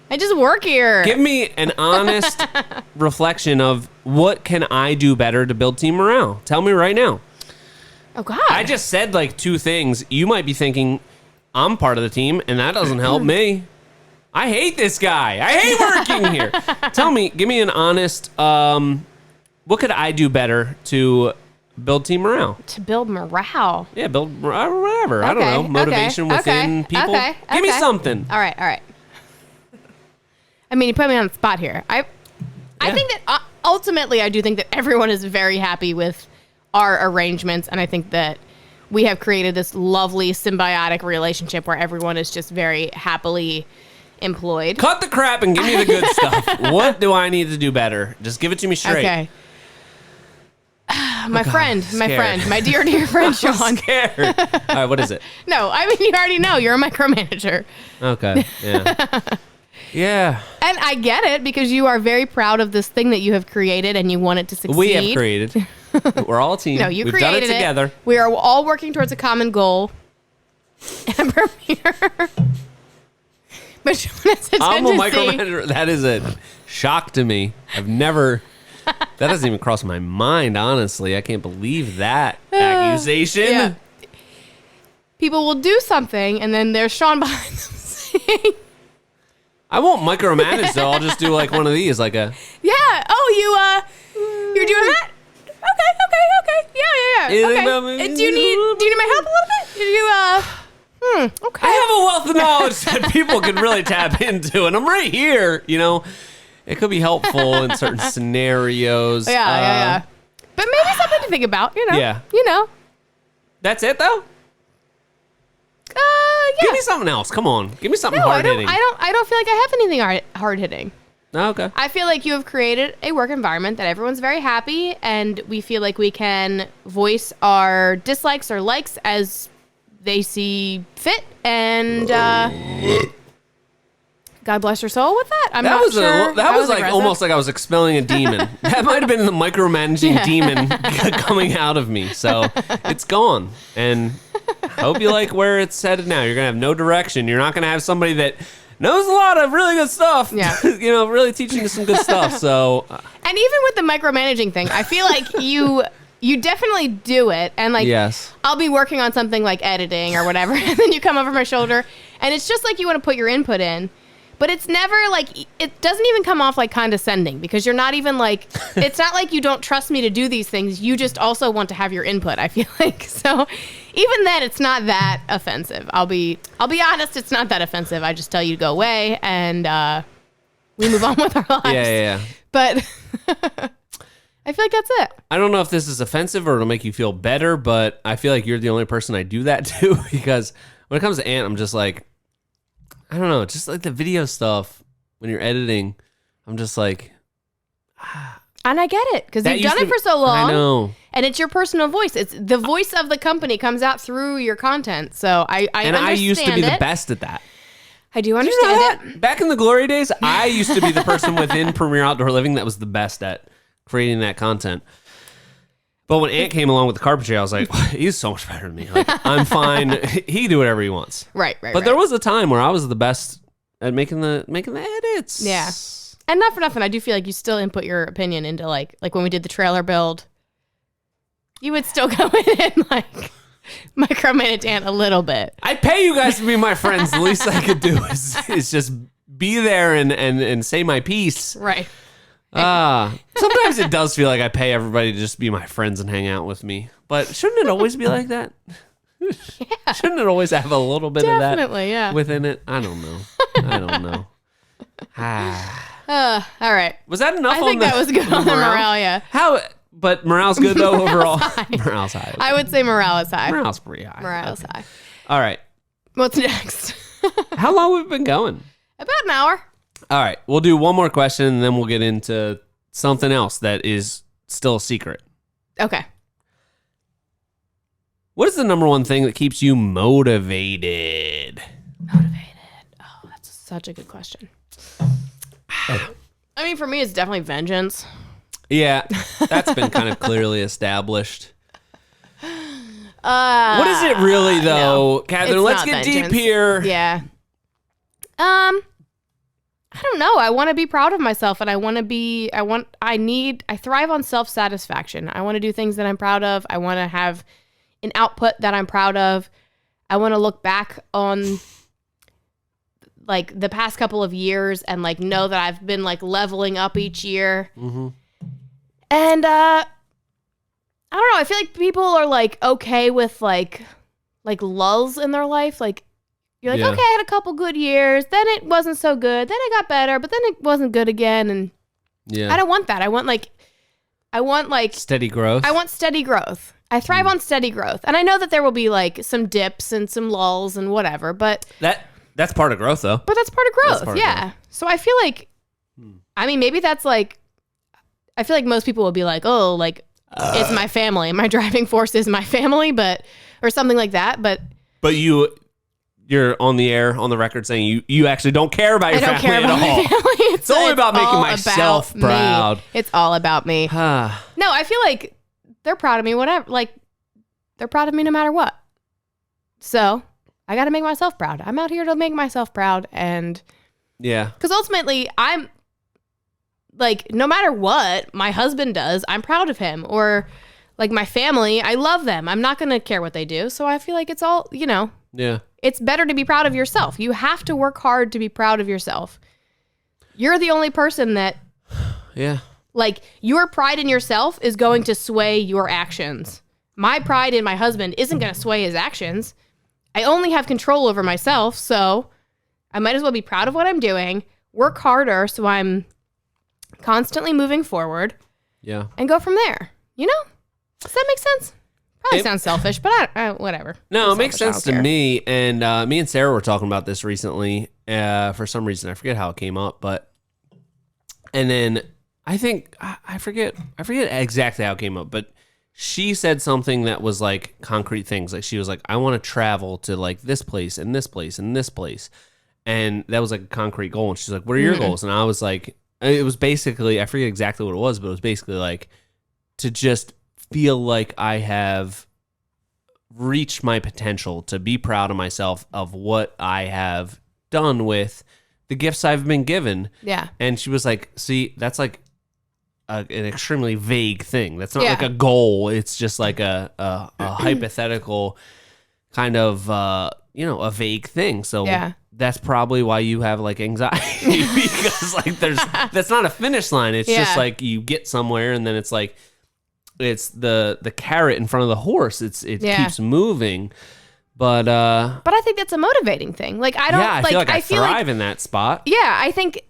I just work here. Give me an honest reflection of what can I do better to build team morale. Tell me right now. Oh, God. I just said like 2 things. You might be thinking, I'm part of the team, and that doesn't help me. I hate this guy. I hate working here. Tell me, give me an honest, what could I do better to build team morale? To build morale. Yeah, build morale or whatever. I don't know. Motivation within people. Give me something. All right. I mean, you put me on the spot here. I think that ultimately, I do think that everyone is very happy with our arrangements, and I think that we have created this lovely symbiotic relationship where everyone is just very happily employed. Cut the crap and give me the good stuff. What do I need to do better? Just give it to me straight. Okay. My friend, my dear friend, Sean. I'm scared. All right, what is it? No, I mean, you already know. You're a micromanager. Okay, yeah. Yeah. And I get it because you are very proud of this thing that you have created and you want it to succeed. We have created. We're all a team. No, you We've created done it together. We are all working towards a common goal. And Premiere. But Sean has a I'm a tendency. micromanager. That is a shock to me. I've never... That doesn't even cross my mind, honestly. I can't believe that accusation. Yeah. People will do something, and then there's Sean behind them saying... I won't micromanage, though. I'll just do like one of these, like a... Yeah. Oh, you're doing that? Okay. Yeah. Anything Okay. about me? Do you need my help a little bit? Okay. I have a wealth of knowledge that people can really tap into, and I'm right here, you know. It could be helpful in certain scenarios. Yeah. But maybe something to think about, you know. Yeah. You know. That's it, though? Yeah. Give me something else. Come on. Give me something hard-hitting. I don't feel like I have anything hard-hitting. Oh, okay. I feel like you have created a work environment that everyone's very happy, and we feel like we can voice our dislikes or likes as they see fit, and God bless your soul with that. I'm not sure. That was like aggressive. Almost like I was expelling a demon. That might have been the micromanaging demon coming out of me. So it's gone. And I hope you like where it's headed now. You're going to have no direction. You're not going to have somebody that knows a lot of really good stuff. Yeah. You know, really teaching you some good stuff. So. And even with the micromanaging thing, I feel like you definitely do it. And like, yes. I'll be working on something like editing or whatever. And then you come over my shoulder and it's just like you want to put your input in. But it's never like, it doesn't even come off like condescending because you're not even like, it's not like you don't trust me to do these things. You just also want to have your input, I feel like. So even then, it's not that offensive. I'll be honest, it's not that offensive. I just tell you to go away and we move on with our lives. Yeah. But I feel like that's it. I don't know if this is offensive or it'll make you feel better, but I feel like you're the only person I do that to because when it comes to Ant, I'm just like, I don't know, just like the video stuff when you're editing, I'm just like... And I get it, because you've done it for so long. I know. And it's your personal voice. It's the voice of the company comes out through your content. So I understand I used to be the best at that. I do understand it. Back in the glory days, I used to be the person within Premier Outdoor Living that was the best at creating that content. But when Ant came along with the carpentry, I was like, he's so much better than me. Like, I'm fine. He can do whatever he wants. Right. But there was a time where I was the best at making the edits. Yeah. And not for nothing, I do feel like you still input your opinion into like when we did the trailer build, you would still go in and like micromanage Ant a little bit. I pay you guys to be my friends. The least I could do is just be there and say my piece. Right. Sometimes it does feel like I pay everybody to just be my friends and hang out with me. But shouldn't it always be like that? Yeah. Shouldn't it always have a little bit of that within it? I don't know. All right. Was that enough? I think that was good on the morale, yeah. But morale's good though overall. Morale's high. I would say morale is high. Morale's pretty high. Morale's high. All right. What's next? How long have we been going? About an hour. All right. We'll do one more question and then we'll get into something else that is still a secret. Okay. What is the number one thing that keeps you motivated? Motivated. such a good question. I mean, for me, it's definitely vengeance. Yeah, that's been kind of clearly established. What is it really, though, Catherine? Let's get vengeance. deep here. Yeah. I don't know. I want to be proud of myself, and I thrive on self-satisfaction. I want to do things that I'm proud of. I want to have an output that I'm proud of. I want to look back on like the past couple of years and like know that I've been like leveling up each year. Mm-hmm. And I don't know. I feel like people are like okay with like lulls in their life. Like you're like, okay, I had a couple good years. Then it wasn't so good. Then it got better, but then it wasn't good again. And I don't want that. I want steady growth. I want steady growth. I thrive on steady growth. And I know that there will be like some dips and some lulls and whatever, but that's part of growth, though. But that's part of growth. Yeah. So I feel like, I mean, maybe that's like, I feel like most people will be like, oh, like it's my family. My driving force is my family, or something like that. But you're on the air, on the record saying you actually don't care about your family at all. It's only about making myself proud. It's all about me. No, I feel like they're proud of me, whatever. Like, they're proud of me no matter what. So, I got to make myself proud. I'm out here to make myself proud. And, yeah. Because ultimately, I'm, like, no matter what my husband does, I'm proud of him. Or, like, my family, I love them. I'm not going to care what they do. So, I feel like it's all, Yeah. It's better to be proud of yourself. You have to work hard to be proud of yourself. You're the only person that... Yeah. Like, your pride in yourself is going to sway your actions. My pride in my husband isn't going to sway his actions. I only have control over myself, so I might as well be proud of what I'm doing, work harder so I'm constantly moving forward. Yeah. And go from there. Does that make sense? Probably sounds selfish, but whatever. No, it makes sense to me. And me and Sarah were talking about this recently. For some reason, I forget how it came up, and then... I think I forget exactly how it came up, but she said something that was like concrete things. Like she was like, I want to travel to like this place and this place and this place. And that was like a concrete goal. And she's like, what are your goals? And I was like, it was basically, I forget exactly what it was, but it was basically like to just feel like I have reached my potential, to be proud of myself of what I have done with the gifts I've been given. Yeah. And she was like, see, that's like an extremely vague thing. That's not like a goal. It's just like a hypothetical kind of, a vague thing. So that's probably why you have like anxiety because like that's not a finish line. It's just like you get somewhere and then it's like, it's the carrot in front of the horse. It keeps moving. But I think that's a motivating thing. Like I don't. Yeah, I feel like I thrive in that spot. Yeah, I think,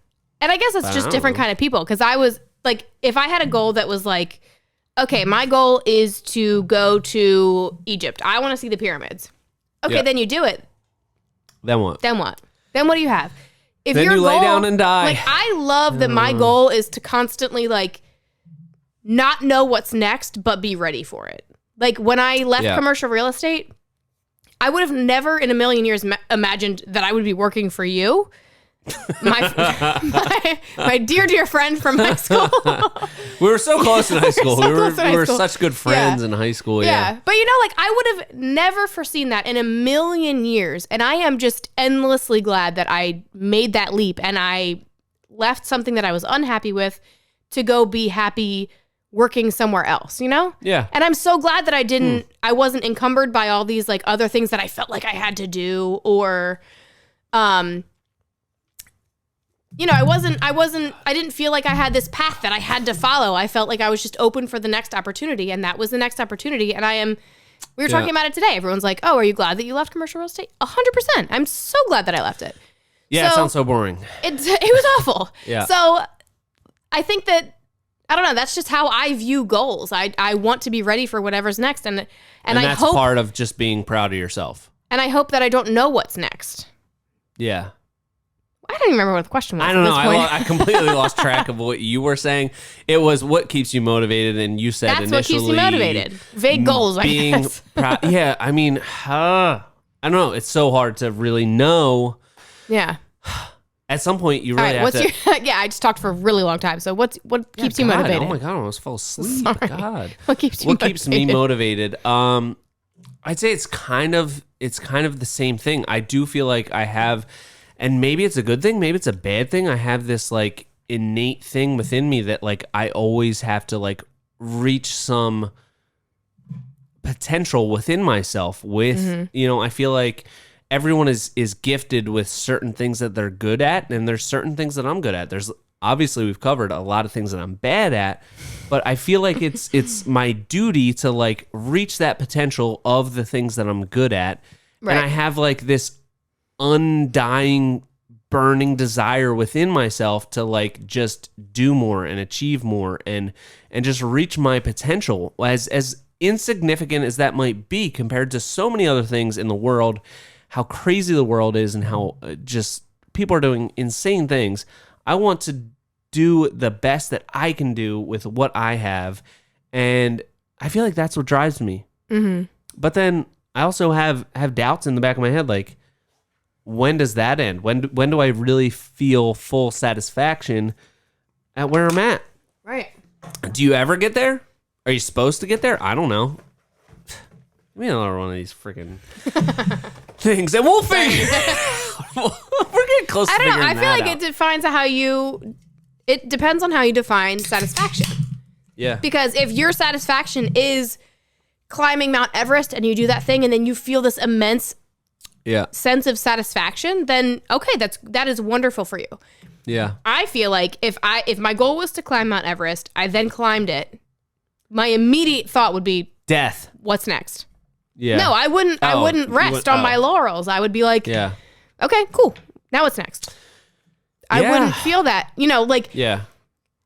and I guess it's just different kind of people. Because I was like, if I had a goal that was like, okay, my goal is to go to Egypt. I want to see the pyramids. Okay, then you do it. Then what? Then what do you have? If then your you goal, lay down and die. Like I love that my goal is to constantly like not know what's next, but be ready for it. Like when I left commercial real estate, I would have never in a million years imagined that I would be working for you. My dear friend from high school. We were so close in high school. We were such good friends in high school. Yeah. But like I would have never foreseen that in a million years. And I am just endlessly glad that I made that leap and I left something that I was unhappy with to go be happy working somewhere else, Yeah. And I'm so glad that I wasn't encumbered by all these like other things that I felt like I had to do or, I didn't feel like I had this path that I had to follow. I felt like I was just open for the next opportunity and that was the next opportunity. And we were talking about it today. Everyone's like, oh, are you glad that you left commercial real estate? 100%. I'm so glad that I left it. Yeah. It sounds so boring. It was awful. Yeah. So I think that, I don't know. That's just how I view goals. I want to be ready for whatever's next. And that's part of just being proud of yourself. And I hope that I don't know what's next. Yeah. I don't even remember what the question was. I don't know. I completely lost track of what you were saying. It was what keeps you motivated, and you said that's initially... That's what keeps you motivated. Vague goals, I guess. Yeah, I mean, I don't know. It's so hard to really know. Yeah. at some point you All really right, have what's to. your? Yeah, I just talked for a really long time. So what keeps you God, motivated? Oh my God, I almost fell asleep. Sorry. God. What keeps you What motivated? keeps me motivated? I'd say it's kind of the same thing. I do feel like I have, and maybe it's a good thing, maybe it's a bad thing. I have this like innate thing within me that like I always have to like reach some potential within myself with, I feel like everyone is gifted with certain things that they're good at, and there's certain things that I'm good at. There's obviously we've covered a lot of things that I'm bad at, but I feel like it's my duty to like reach that potential of the things that I'm good at. Right. And I have like this undying burning desire within myself to like just do more and achieve more and just reach my potential, as insignificant as that might be compared to so many other things in the world, how crazy the world is and how just people are doing insane things. I want to do the best that I can do with what I have, and I feel like that's what drives me. But then I also have doubts in the back of my head, like, when does that end? When do I really feel full satisfaction at where I'm at? Right. Do you ever get there? Are you supposed to get there? I don't know. Give me another one of these freaking things, and we'll figure. We're getting close. I to don't know. figuring I feel that like out. it defines how you. It depends on how you define satisfaction. Yeah. Because if your satisfaction is climbing Mount Everest and you do that thing and then you feel this immense sense of satisfaction, then okay, that is wonderful for you. Yeah. I feel like if my goal was to climb Mount Everest, I then climbed it, my immediate thought would be Death. what's next? Yeah. No, I wouldn't rest on my laurels. I would be like, Yeah. okay, cool. Now what's next? I Yeah. wouldn't feel that. Like Yeah.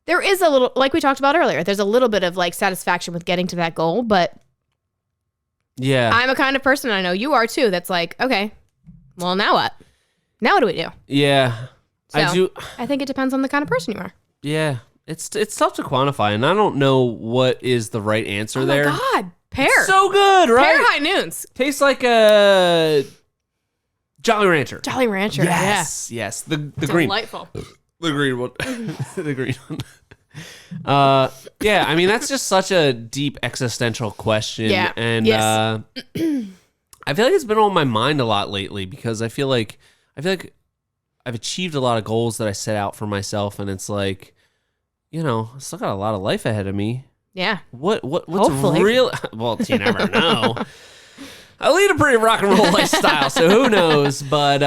there is a little, like we talked about earlier, there's a little bit of like satisfaction with getting to that goal, but Yeah. I'm a kind of person, I know you are too, that's like, okay, well, now what? Now what do we do? Yeah. So, I think it depends on the kind of person you are. Yeah. It's tough to quantify, and I don't know what is the right answer there. Oh my God, pear. So good, right? Pear high noons. Tastes like a Jolly Rancher. Jolly Rancher. Yes. Yes. The Yeah. green. Delightful. The green one. The green one. Yeah, I mean, that's just such a deep existential question. Yeah. And Yes. I feel like it's been on my mind a lot lately because I feel like I've achieved a lot of goals that I set out for myself, and it's like, I still got a lot of life ahead of me. Yeah. What's Hopefully. real? Well, you never know. I lead a pretty rock and roll lifestyle, so who knows? But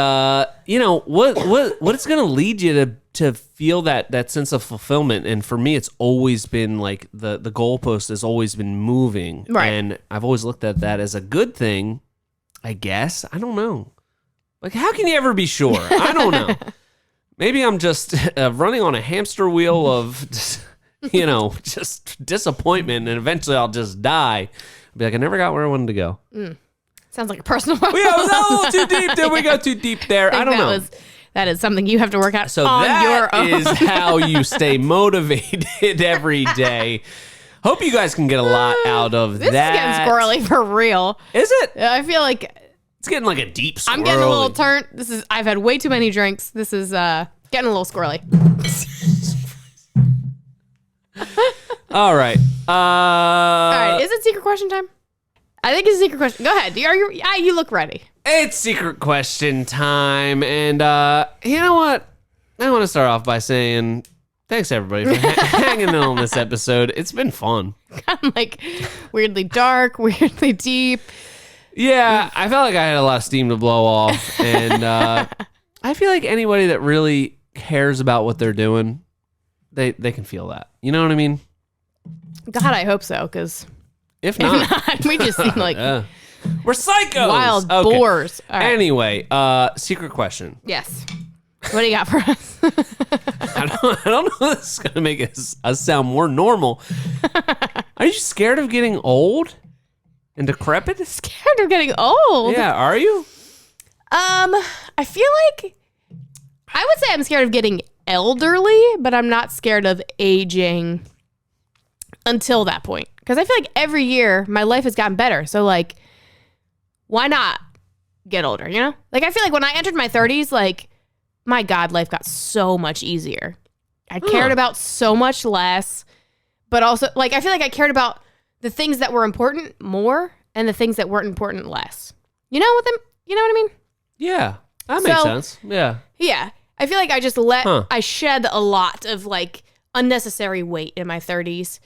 what it's gonna lead you to feel that sense of fulfillment. And for me, it's always been like the goalpost has always been moving, Right. and I've always looked at that as a good thing. I guess I don't know. Like, how can you ever be sure? I don't know. Maybe I'm just running on a hamster wheel of, just disappointment, and eventually I'll just die. I'll be like, I never got where I wanted to go. Sounds like a personal Yeah, was that a little too deep? Did we go too deep there? I don't know. That is something you have to work out So on your that own. is how you stay motivated every day. Hope you guys can get a lot out of This that. is getting squirrely for real. Is it? I feel like It's getting like a deep squirrely. I'm getting a little turnt. I've had way too many drinks. This is getting a little squirrely. All right. All right, is it secret question time? I think it's secret question. Go ahead. You look ready. It's secret question time. And you know what? I want to start off by saying thanks, everybody, for hanging in on this episode. It's been fun. I'm like weirdly dark, weirdly deep. Yeah, I felt like I had a lot of steam to blow off. And I feel like anybody that really cares about what they're doing, they can feel that. You know what I mean? God, I hope so, because If not, we just seem like we're psychos. wild Okay. boars. All right. Anyway, secret question. Yes. What do you got for us? I don't know if this is going to make us sound more normal. Are you scared of getting old and decrepit? Scared of getting old. Yeah, are you? I feel like I would say I'm scared of getting elderly, but I'm not scared of aging until that point. Because I feel like every year my life has gotten better. So like, why not get older, you know? Like I feel like when I entered my 30s, like my God, life got so much easier. I cared about so much less, but also like I feel like I cared about the things that were important more and the things that weren't important less. You know what I mean? Yeah, that makes sense. Yeah. Yeah. I feel like I just I shed a lot of like unnecessary weight in my 30s,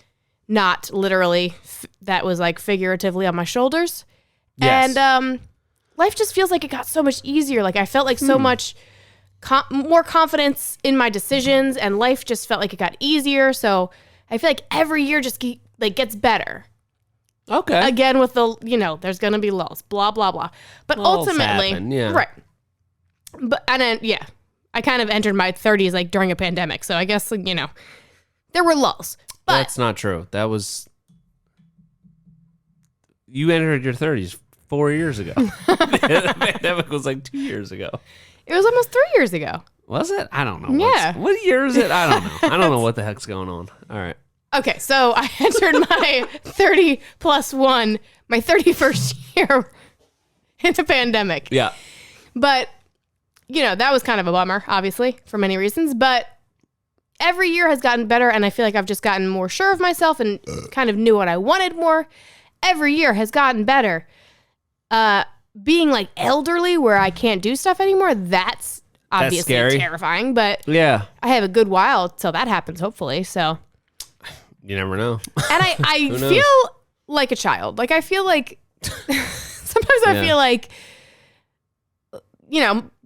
not literally, that was like figuratively on my shoulders. Yes. And life just feels like it got so much easier. Like I felt like so much more confidence in my decisions, and life just felt like it got easier. So I feel like every year just gets better. Okay. Again, with the, there's going to be lulls, blah, blah, blah. But Lulls ultimately, happen, yeah. right. But, and then, I kind of entered my 30s like during a pandemic. So I guess, there were lulls. But that's not true. You entered your 30s 4 years ago. The pandemic was like 2 years ago. It was almost 3 years ago. Was it? I don't know. Yeah. What year is it? I don't know. I don't know what the heck's going on. All right. Okay, so I entered my 30 plus 1, my 31st year in the pandemic. Yeah. But, that was kind of a bummer, obviously, for many reasons. But every year has gotten better, and I feel like I've just gotten more sure of myself and kind of knew what I wanted more. Every year has gotten better. Being like elderly where I can't do stuff anymore, that's obviously terrifying. But yeah, I have a good while till that happens, hopefully. So you never know. And I feel like a child. Like I feel like sometimes I feel like,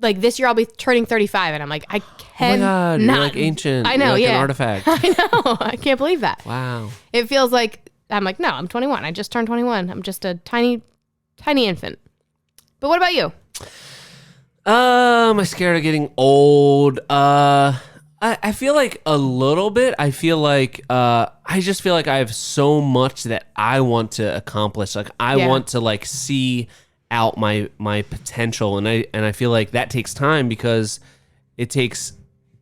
like this year I'll be turning 35, and I'm like, I can. Oh my God, not. you're like ancient. I know, you're like an artifact. I know. I can't believe that. Wow. It feels like I'm like, no, I'm 21. I just turned 21. I'm just a tiny, tiny infant. But what about you? Am I scared of getting old? I feel like a little bit. I feel like I just feel like I have so much that I want to accomplish. Like I want to like see out my potential, and I feel like that takes time because it takes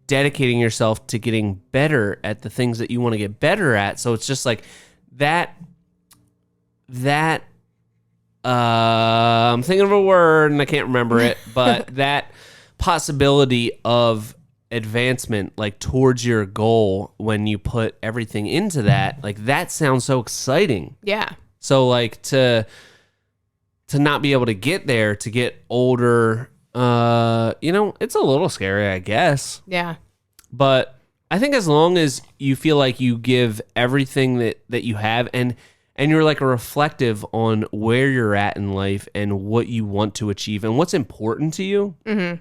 dedicating yourself to getting better at the things that you want to get better at. So it's just like that I'm thinking of a word and I can't remember it, but that possibility of advancement, like towards your goal, when you put everything into that, like that sounds so exciting. Yeah. So like to not be able to get there, to get older, it's a little scary, I guess. Yeah. But I think as long as you feel like you give everything that you have, and you're like reflective on where you're at in life and what you want to achieve and what's important to you. Mm-hmm.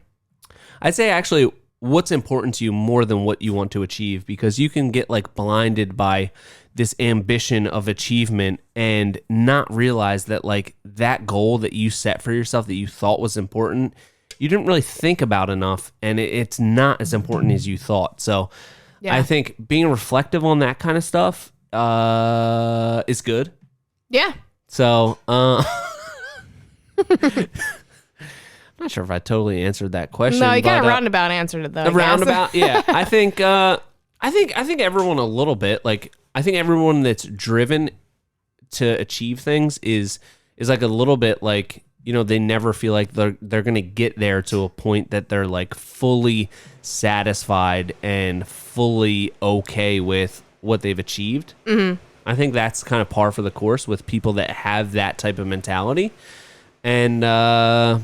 I'd say actually what's important to you more than what you want to achieve, because you can get like blinded by this ambition of achievement and not realize that like that goal that you set for yourself that you thought was important, you didn't really think about enough, and it's not as important as you thought. So I think being reflective on that kind of stuff is good. Yeah. So I'm not sure if I totally answered that question. No, you kind of roundabout answered it though. A roundabout, yeah. I think everyone a little bit. Like I think everyone that's driven to achieve things is like a little bit like, they never feel like they're gonna get there to a point that they're like fully satisfied and fully okay with what they've achieved. Mm-hmm. I think that's kind of par for the course with people that have that type of mentality. And I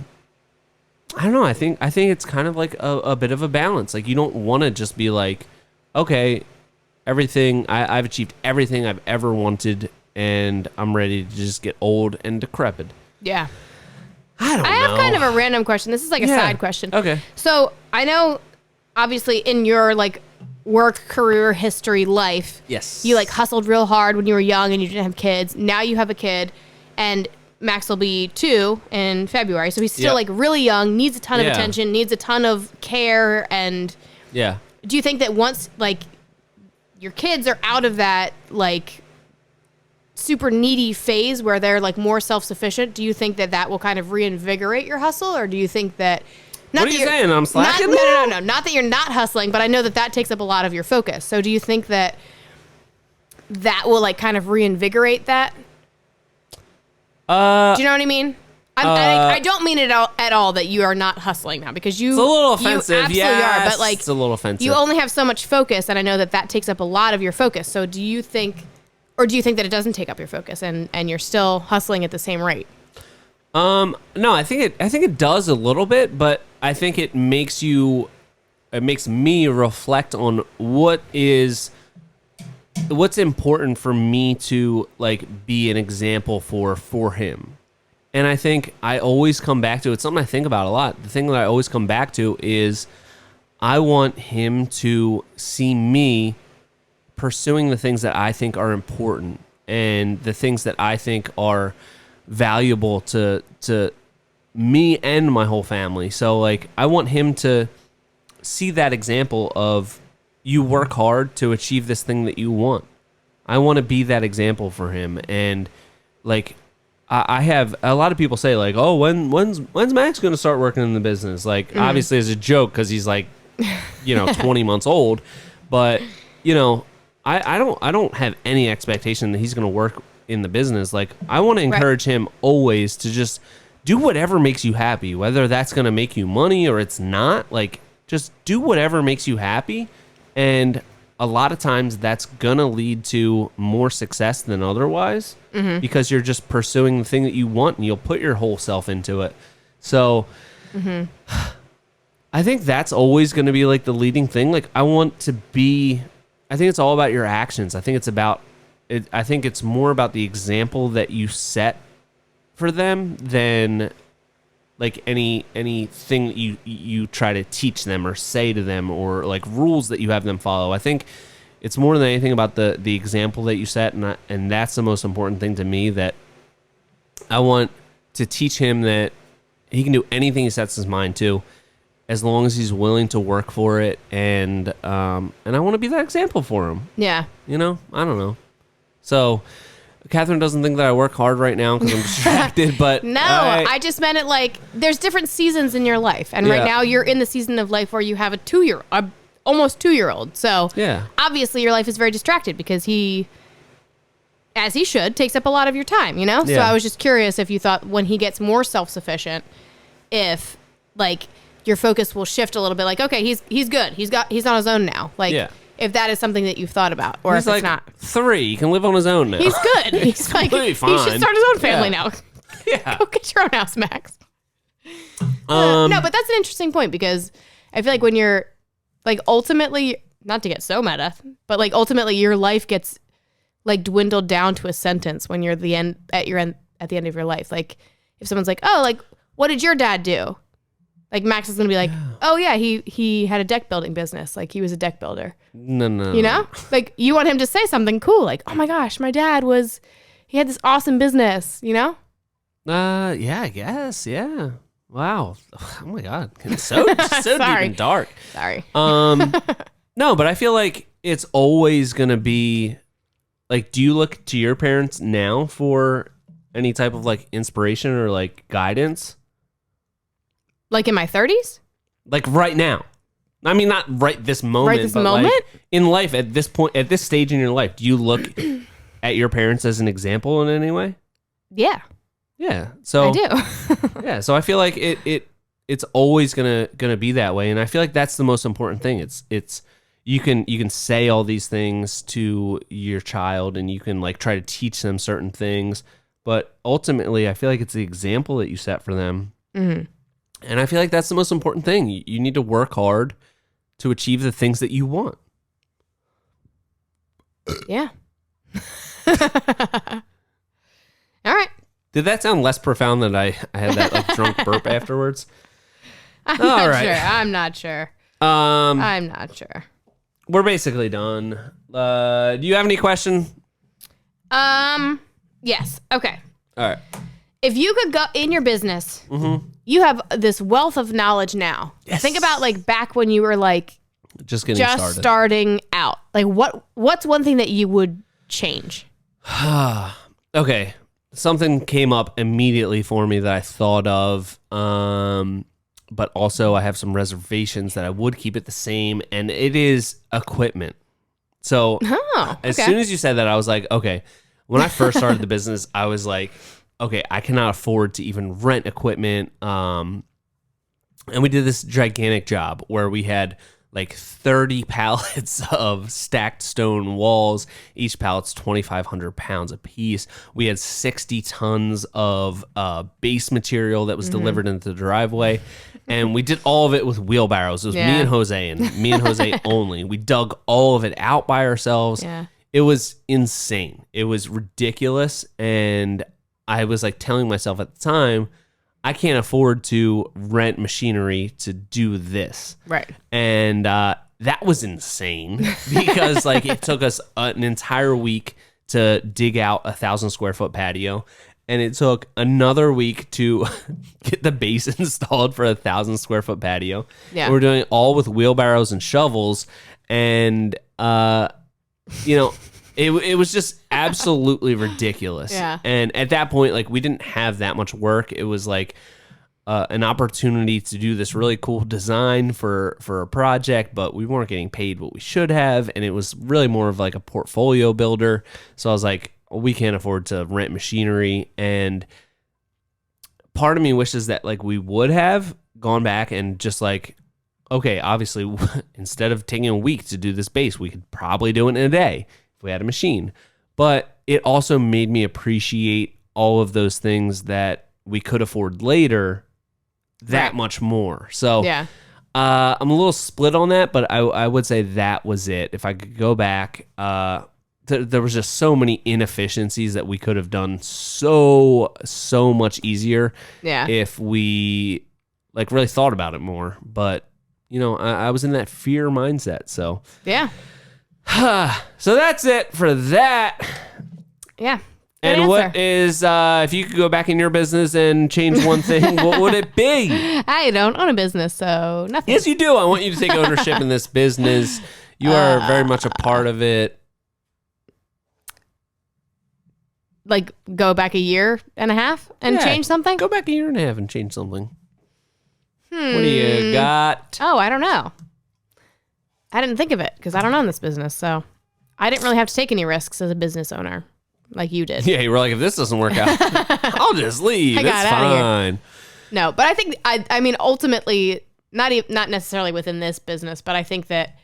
don't know. I think it's kind of like a bit of a balance. Like you don't want to just be like, okay, everything I've achieved everything I've ever wanted, and I'm ready to just get old and decrepit. Yeah. I don't know. I have kind of a random question. This is like a side question. Okay. So I know, obviously, in your like work, career, history, life, yes, you like hustled real hard when you were young and you didn't have kids. Now you have a kid, and Max will be 2 in February, so he's still like really young, needs a ton of attention, needs a ton of care, and do you think that once like your kids are out of that like super needy phase where they're like more self-sufficient, do you think that will kind of reinvigorate your hustle, or do you think that what are you saying? I'm slacking? No. Not that you're not hustling, but I know that takes up a lot of your focus. So do you think that will like kind of reinvigorate that? Do you know what I mean? I don't mean it at all that you are not hustling now, because you. It's a little offensive. You absolutely are, but like it's a little offensive. You only have so much focus, and I know that takes up a lot of your focus. So do you think that it doesn't take up your focus, and you're still hustling at the same rate? No, I think it does a little bit, but I think it makes me reflect on what's important for me to like be an example for him. And I think I always come back to, it's something I think about a lot. The thing that I always come back to is I want him to see me pursuing the things that I think are important and the things that I think are valuable to me and my whole family. So like I want him to see that example of you work hard to achieve this thing that you want. I want to be that example for him. And like I have a lot of people say like, oh, when's Max going to start working in the business? Like obviously as a joke, because he's like 20 months old, but I don't have any expectation that he's going to work in the business. Like I want to encourage him always to just do whatever makes you happy, whether that's going to make you money or it's not. Like just do whatever makes you happy. And a lot of times that's going to lead to more success than otherwise, because you're just pursuing the thing that you want and you'll put your whole self into it. So I think that's always going to be like the leading thing. Like I think it's all about your actions. I think it's more about the example that you set for them than like anything that you try to teach them or say to them or like rules that you have them follow. I think it's more than anything about the example that you set, and that's the most important thing to me, that I want to teach him that he can do anything he sets his mind to as long as he's willing to work for it, and I want to be that example for him. Yeah. I don't know. So Catherine doesn't think that I work hard right now because I'm distracted, but no, I just meant it like there's different seasons in your life, and right now you're in the season of life where you have almost 2-year-old. So obviously your life is very distracted because he, as he should, takes up a lot of your time. So I was just curious if you thought when he gets more self-sufficient, if like your focus will shift a little bit. Like, okay, he's good. He's on his own now. Like. If that is something that you've thought about, or he's if like it's not. 3, he can live on his own now. He's good. He's like, he should start his own family now. Yeah. Go get your own house, Max. No, but that's an interesting point, because I feel like when you're like ultimately, not to get so meta, but like ultimately your life gets like dwindled down to a sentence when you're at the end of your life. Like if someone's like, oh, like what did your dad do? Like Max is going to be like, oh yeah, he had a deck building business. Like he was a deck builder. No. Like you want him to say something cool. Like, oh my gosh, my dad he had this awesome business, Yeah, I guess. Yeah. Wow. Oh my God. It's so deep and dark. Sorry. No, but I feel like it's always going to be like, do you look to your parents now for any type of like inspiration or like guidance? Like in my 30s? Like right now. I mean, not right this moment. Like in life, at this point, at this stage in your life, do you look at your parents as an example in any way? Yeah. Yeah. So I do. Yeah. So I feel like it's always gonna be that way, and I feel like that's the most important thing. It's you can say all these things to your child, and you can like try to teach them certain things, but ultimately, I feel like it's the example that you set for them. Mm-hmm. And I feel like that's the most important thing. You need to work hard to achieve the things that you want. Yeah. All right. Did that sound less profound than I had that like drunk burp afterwards? I'm not sure. I'm not sure. We're basically done. Do you have any question? Yes. Okay. All right. If you could go in your business, you have this wealth of knowledge now. Yes. Think about like back when you were like just starting out. Like what's one thing that you would change? Okay. Something came up immediately for me that I thought of. But also I have some reservations that I would keep it the same, and it is equipment. So as soon as you said that, I was like, okay, when I first started the business, I was like, okay, I cannot afford to even rent equipment. And we did this gigantic job where we had like 30 pallets of stacked stone walls. Each pallet's 2,500 pounds a piece. We had 60 tons of base material that was delivered into the driveway. And we did all of it with wheelbarrows. It was me and Jose only. We dug all of it out by ourselves. Yeah. It was insane. It was ridiculous. And I was like telling myself at the time, I can't afford to rent machinery to do this. Right. And that was insane because like it took us an entire week to dig out 1,000 square foot patio. And it took another week to get the base installed for 1,000 square foot patio. Yeah. And we're doing it all with wheelbarrows and shovels. And, you know, it was just absolutely ridiculous. Yeah. And at that point, like, we didn't have that much work. It was like an opportunity to do this really cool design for a project, but we weren't getting paid what we should have. And it was really more of like a portfolio builder. So I was like, we can't afford to rent machinery. And part of me wishes that like we would have gone back and just like, okay, obviously, instead of taking a week to do this base, we could probably do it in a day if we had a machine. But it also made me appreciate all of those things that we could afford later that much more. So Yeah. I'm a little split on that, but I would say that was it. If I could go back, there was just so many inefficiencies that we could have done so much easier Yeah. if we like really thought about it more. But you know, I was in that fear mindset. So Yeah. so that's it for that. Yeah. Good And answer. what is, if you could go back in your business and change one thing, what would it be? I don't own a business, so nothing. Yes, you do. I want you to take ownership in this business. You are very much a part of it. Like go back a year and a half and Yeah. change something? Go back a year and a half and change something. What do you got? Oh, I don't know. I didn't think of it because I don't own this business, so I didn't really have to take any risks as a business owner like you did. Yeah, you were like, if this doesn't work out, I'll just leave. I got It's outta here. fine. No, but I think I mean ultimately not necessarily within this business, but I think that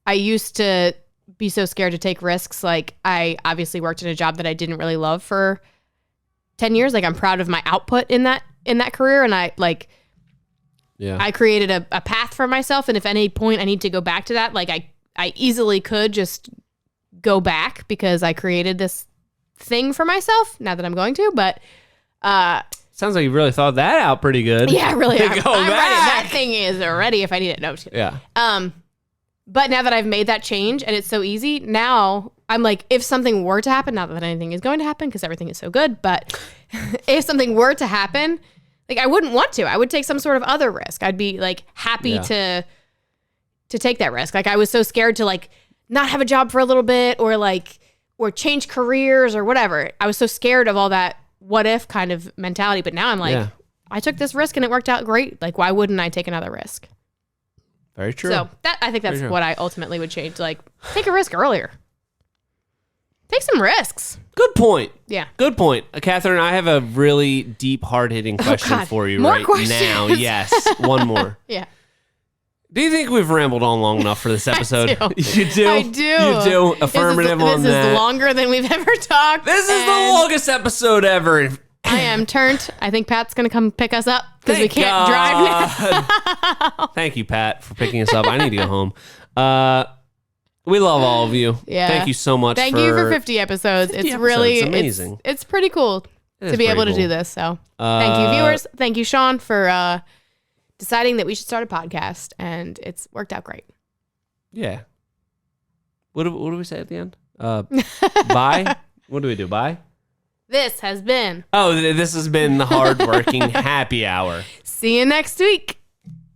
I used to be so scared to take risks. Like I obviously worked in a job that I didn't really love for 10 years. Like I'm proud of my output in that career, and I created a path for myself, and if at any point I need to go back to that, like I easily could just go back because I created this thing for myself. Not that I'm going to, but Sounds like you really thought that out pretty good. yeah, really, I'm ready. Go back. That thing is ready if I need it. No, I'm just kidding. Yeah. But now that I've made that change and it's so easy, now I'm like, if something were to happen, not that anything is going to happen because everything is so good, but if something were to happen, like I wouldn't want to. I would take some sort of other risk. I'd be like happy to take that risk. Like I was so scared to like not have a job for a little bit or change careers or whatever. I was so scared of all that what if kind of mentality. But now I'm like, I took this risk and it worked out great. Like why wouldn't I take another risk? Very true. So I think that's what I ultimately would change. Like take a risk earlier. Take some risks. Good point. Yeah. Good point. Catherine, I have a really deep, hard-hitting question for you More right questions? now. Yes. One more. Yeah. Do you think we've rambled on long enough for this episode? do. You do? I do. You do? Affirmative on that. This is longer than we've ever talked. This is the and longest episode ever. I am TURNT. I think Pat's going to come pick us up because we can't drive now. Thank you, Pat, for picking us up. I need to go home. We love all of you. Yeah. Thank you so much. Thank you for 50 episodes. 50 It's really episodes. Amazing. It's pretty cool It to is be able pretty to do cool. this. So thank you, viewers. Thank you, Sean, for deciding that we should start a podcast, and it's worked out great. Yeah. What do we say at the end? Bye? What do we do? Bye? This has been. Oh, this has been the hardworking happy hour. See you next week.